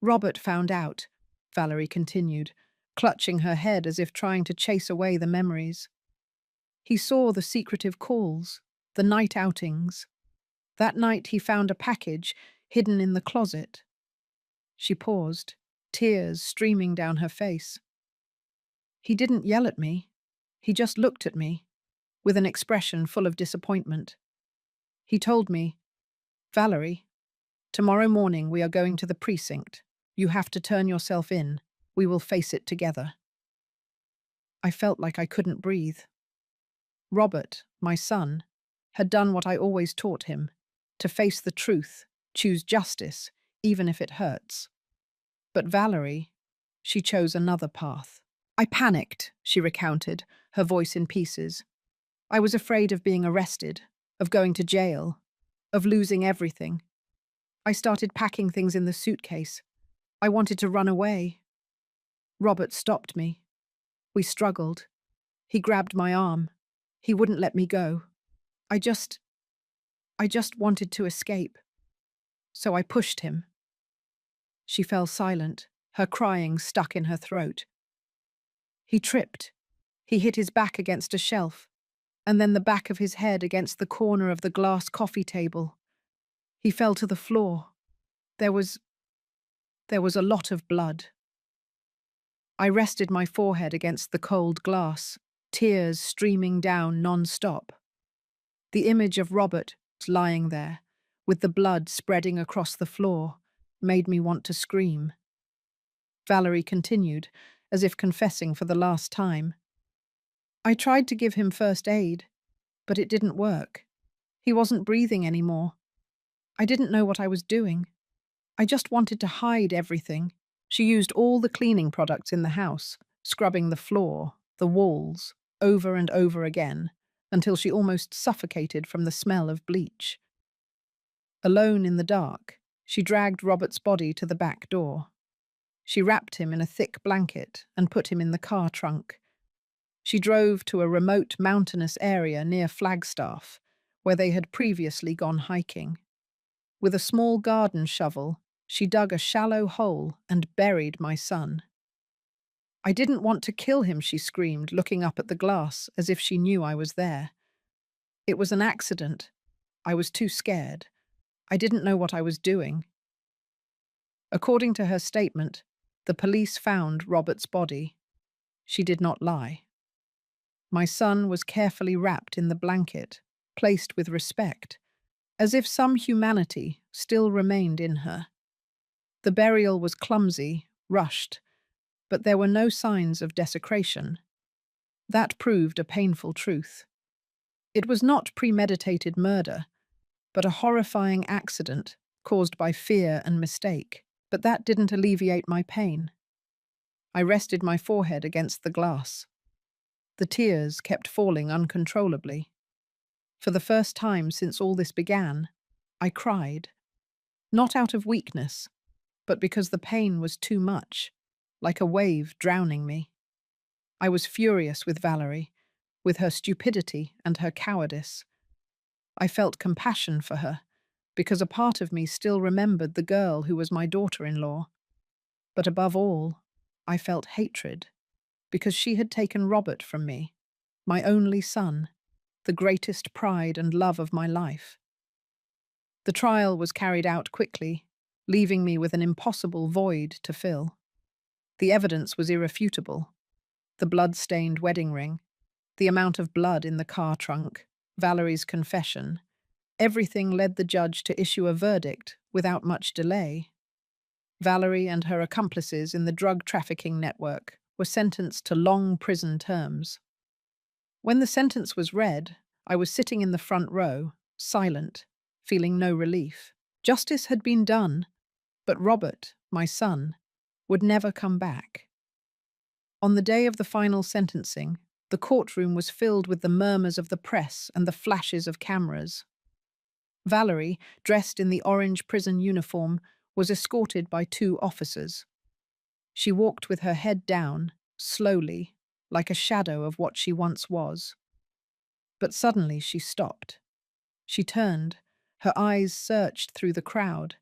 Robert found out, Valerie continued, clutching her head as if trying to chase away the memories. He saw the secretive calls, the night outings. That night he found a package hidden in the closet. She paused, tears streaming down her face. He didn't yell at me. He just looked at me, with an expression full of disappointment. He told me, Valerie, tomorrow morning we are going to the precinct. You have to turn yourself in. We will face it together. I felt like I couldn't breathe. Robert, my son, had done what I always taught him, to face the truth, choose justice, even if it hurts. But Valerie, she chose another path. I panicked, she recounted, her voice in pieces. I was afraid of being arrested, of going to jail, of losing everything. I started packing things in the suitcase. I wanted to run away. Robert stopped me. We struggled. He grabbed my arm. He wouldn't let me go. I just wanted to escape. So I pushed him. She fell silent, her crying stuck in her throat. He tripped. He hit his back against a shelf, and then the back of his head against the corner of the glass coffee table. He fell to the floor. There was a lot of blood. I rested my forehead against the cold glass, tears streaming down non-stop. The image of Robert lying there, with the blood spreading across the floor, made me want to scream. Valerie continued, as if confessing for the last time. I tried to give him first aid, but it didn't work. He wasn't breathing anymore. I didn't know what I was doing. I just wanted to hide everything. She used all the cleaning products in the house, scrubbing the floor, the walls, over and over again, until she almost suffocated from the smell of bleach. Alone in the dark, she dragged Robert's body to the back door. She wrapped him in a thick blanket and put him in the car trunk. She drove to a remote mountainous area near Flagstaff, where they had previously gone hiking. With a small garden shovel, she dug a shallow hole and buried my son. I didn't want to kill him, she screamed, looking up at the glass as if she knew I was there. It was an accident. I was too scared. I didn't know what I was doing. According to her statement, the police found Robert's body. She did not lie. My son was carefully wrapped in the blanket, placed with respect, as if some humanity still remained in her. The burial was clumsy, rushed, but there were no signs of desecration. That proved a painful truth. It was not premeditated murder, but a horrifying accident caused by fear and mistake. But that didn't alleviate my pain. I rested my forehead against the glass. The tears kept falling uncontrollably. For the first time since all this began, I cried. Not out of weakness, but because the pain was too much, like a wave drowning me. I was furious with Valerie, with her stupidity and her cowardice. I felt compassion for her, because a part of me still remembered the girl who was my daughter-in-law. But above all, I felt hatred. because she had taken Robert from me, my only son, the greatest pride and love of my life. The trial was carried out quickly, leaving me with an impossible void to fill. The evidence was irrefutable. The blood-stained wedding ring, the amount of blood in the car trunk, Valerie's confession, everything led the judge to issue a verdict without much delay. Valerie and her accomplices in the drug trafficking network were sentenced to long prison terms. When the sentence was read, I was sitting in the front row, silent, feeling no relief. Justice had been done, but Robert, my son, would never come back. On the day of the final sentencing, the courtroom was filled with the murmurs of the press and the flashes of cameras. Valerie, dressed in the orange prison uniform, was escorted by 2 officers. She walked with her head down, slowly, like a shadow of what she once was. But suddenly she stopped. She turned, her eyes searched through the crowd,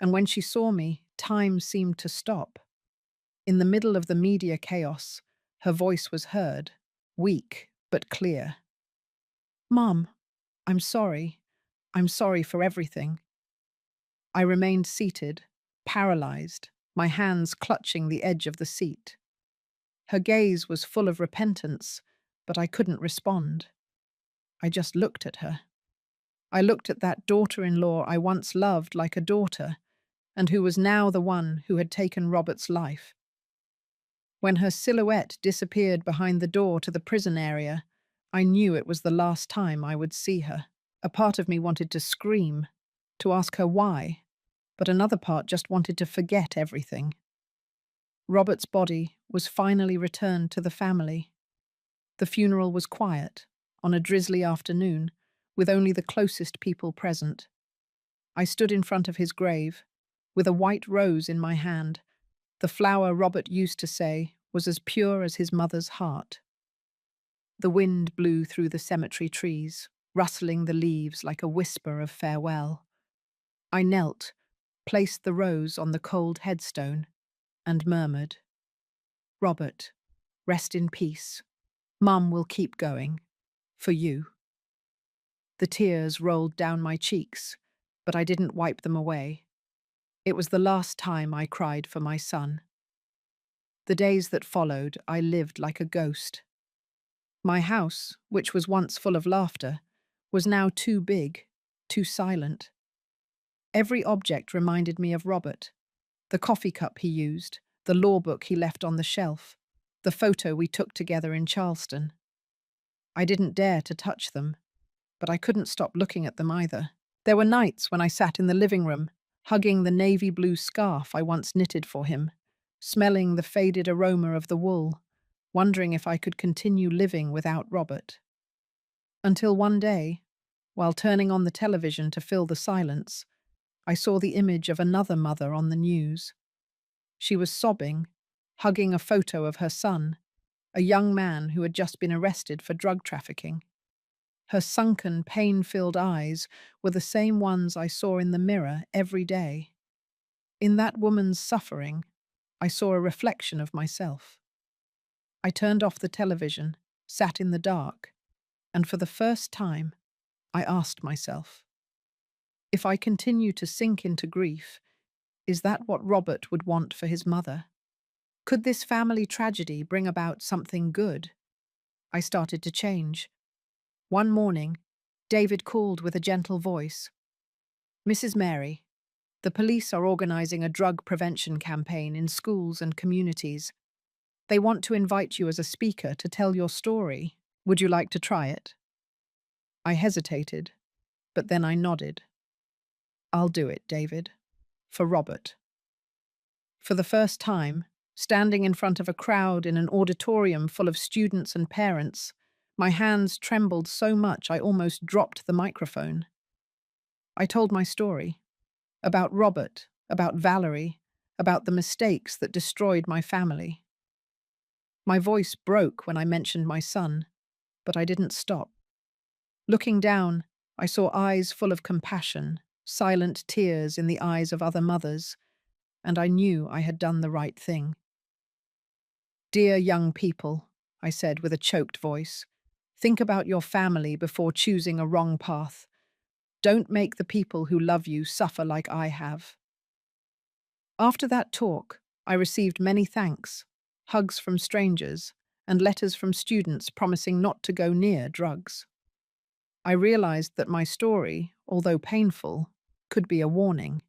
and when she saw me, time seemed to stop. In the middle of the media chaos, her voice was heard, weak but clear. "Mom, I'm sorry. I'm sorry for everything." I remained seated, paralyzed, my hands clutching the edge of the seat. Her gaze was full of repentance, but I couldn't respond. I just looked at her. I looked at that daughter-in-law I once loved like a daughter, and who was now the one who had taken Robert's life. When her silhouette disappeared behind the door to the prison area, I knew it was the last time I would see her. A part of me wanted to scream, to ask her why, but another part just wanted to forget everything. Robert's body was finally returned to the family. The funeral was quiet, on a drizzly afternoon, with only the closest people present. I stood in front of his grave, with a white rose in my hand. The flower, Robert used to say, was as pure as his mother's heart. The wind blew through the cemetery trees, rustling the leaves like a whisper of farewell. I knelt, placed the rose on the cold headstone, and murmured, "Robert, rest in peace. Mum will keep going. For you." The tears rolled down my cheeks, but I didn't wipe them away. It was the last time I cried for my son. The days that followed, I lived like a ghost. My house, which was once full of laughter, was now too big, too silent. Every object reminded me of Robert. The coffee cup he used, the law book he left on the shelf, the photo we took together in Charleston. I didn't dare to touch them, but I couldn't stop looking at them either. There were nights when I sat in the living room, hugging the navy blue scarf I once knitted for him, smelling the faded aroma of the wool, wondering if I could continue living without Robert. Until one day, while turning on the television to fill the silence, I saw the image of another mother on the news. She was sobbing, hugging a photo of her son, a young man who had just been arrested for drug trafficking. Her sunken, pain-filled eyes were the same ones I saw in the mirror every day. In that woman's suffering, I saw a reflection of myself. I turned off the television, sat in the dark, and for the first time, I asked myself, if I continue to sink into grief, is that what Robert would want for his mother? Could this family tragedy bring about something good? I started to change. One morning, David called with a gentle voice. "Mrs. Mary, the police are organizing a drug prevention campaign in schools and communities. They want to invite you as a speaker to tell your story. Would you like to try it?" I hesitated, but then I nodded. "I'll do it, David. For Robert." For the first time, standing in front of a crowd in an auditorium full of students and parents, my hands trembled so much I almost dropped the microphone. I told my story. About Robert, about Valerie, about the mistakes that destroyed my family. My voice broke when I mentioned my son, but I didn't stop. Looking down, I saw eyes full of compassion, silent tears in the eyes of other mothers, and I knew I had done the right thing. Dear young people, I said with a choked voice, think about your family before choosing a wrong path. Don't make the people who love you suffer like I have. After that talk, I received many thanks, hugs from strangers, and letters from students promising not to go near drugs. I realized that my story, although painful, could be a warning.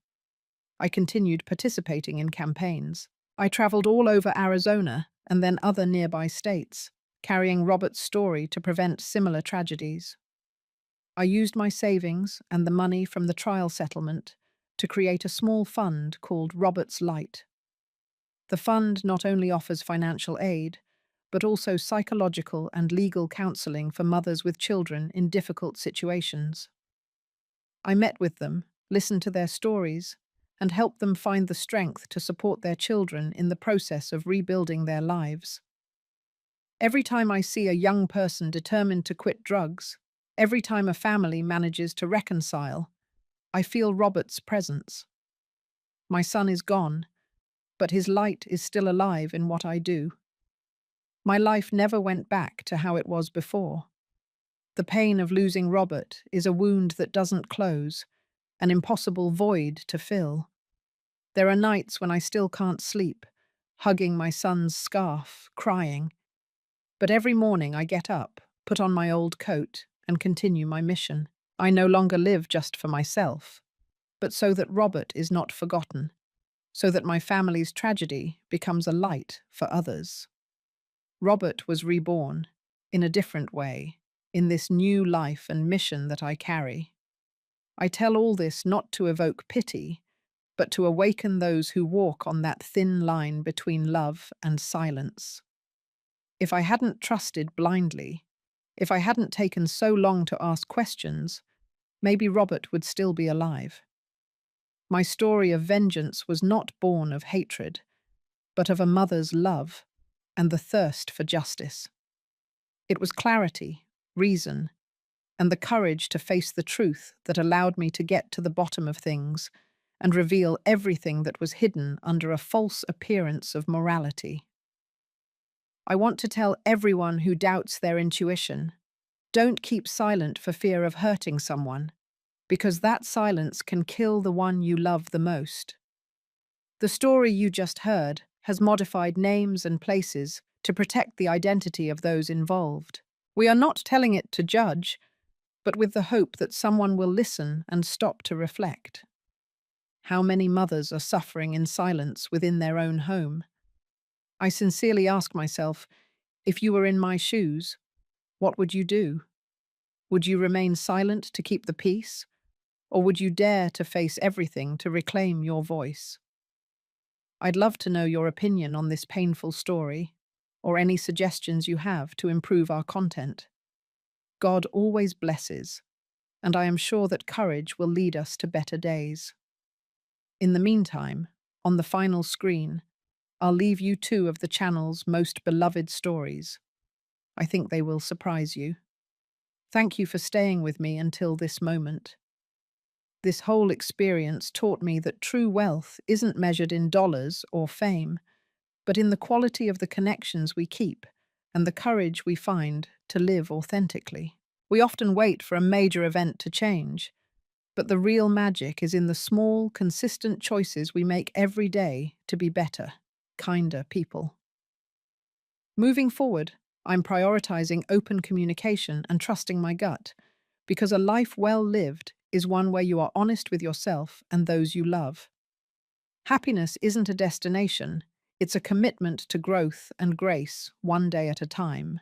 I continued participating in campaigns. I traveled all over Arizona and then other nearby states, carrying Robert's story to prevent similar tragedies. I used my savings and the money from the trial settlement to create a small fund called Robert's Light. The fund not only offers financial aid, but also psychological and legal counseling for mothers with children in difficult situations. I met with them, listened to their stories, and helped them find the strength to support their children in the process of rebuilding their lives. Every time I see a young person determined to quit drugs, every time a family manages to reconcile, I feel Robert's presence. My son is gone, but his light is still alive in what I do. My life never went back to how it was before. The pain of losing Robert is a wound that doesn't close, an impossible void to fill. There are nights when I still can't sleep, hugging my son's scarf, crying. But every morning I get up, put on my old coat, and continue my mission. I no longer live just for myself, but so that Robert is not forgotten, so that my family's tragedy becomes a light for others. Robert was reborn, in a different way, in this new life and mission that I carry. I tell all this not to evoke pity, but to awaken those who walk on that thin line between love and silence. If I hadn't trusted blindly, if I hadn't taken so long to ask questions, maybe Robert would still be alive. My story of vengeance was not born of hatred, but of a mother's love and the thirst for justice. It was clarity, reason, and the courage to face the truth that allowed me to get to the bottom of things and reveal everything that was hidden under a false appearance of morality. I want to tell everyone who doubts their intuition, don't keep silent for fear of hurting someone, because that silence can kill the one you love the most. The story you just heard has modified names and places to protect the identity of those involved. We are not telling it to judge, but with the hope that someone will listen and stop to reflect. How many mothers are suffering in silence within their own home? I sincerely ask myself, if you were in my shoes, what would you do? Would you remain silent to keep the peace? Or would you dare to face everything to reclaim your voice? I'd love to know your opinion on this painful story, or any suggestions you have to improve our content. God always blesses, and I am sure that courage will lead us to better days. In the meantime, on the final screen, I'll leave you two of the channel's most beloved stories. I think they will surprise you. Thank you for staying with me until this moment. This whole experience taught me that true wealth isn't measured in dollars or fame, but in the quality of the connections we keep and the courage we find to live authentically. We often wait for a major event to change, but the real magic is in the small, consistent choices we make every day to be better, kinder people. Moving forward, I'm prioritizing open communication and trusting my gut, because a life well lived is one where you are honest with yourself and those you love. Happiness isn't a destination, it's a commitment to growth and grace, one day at a time.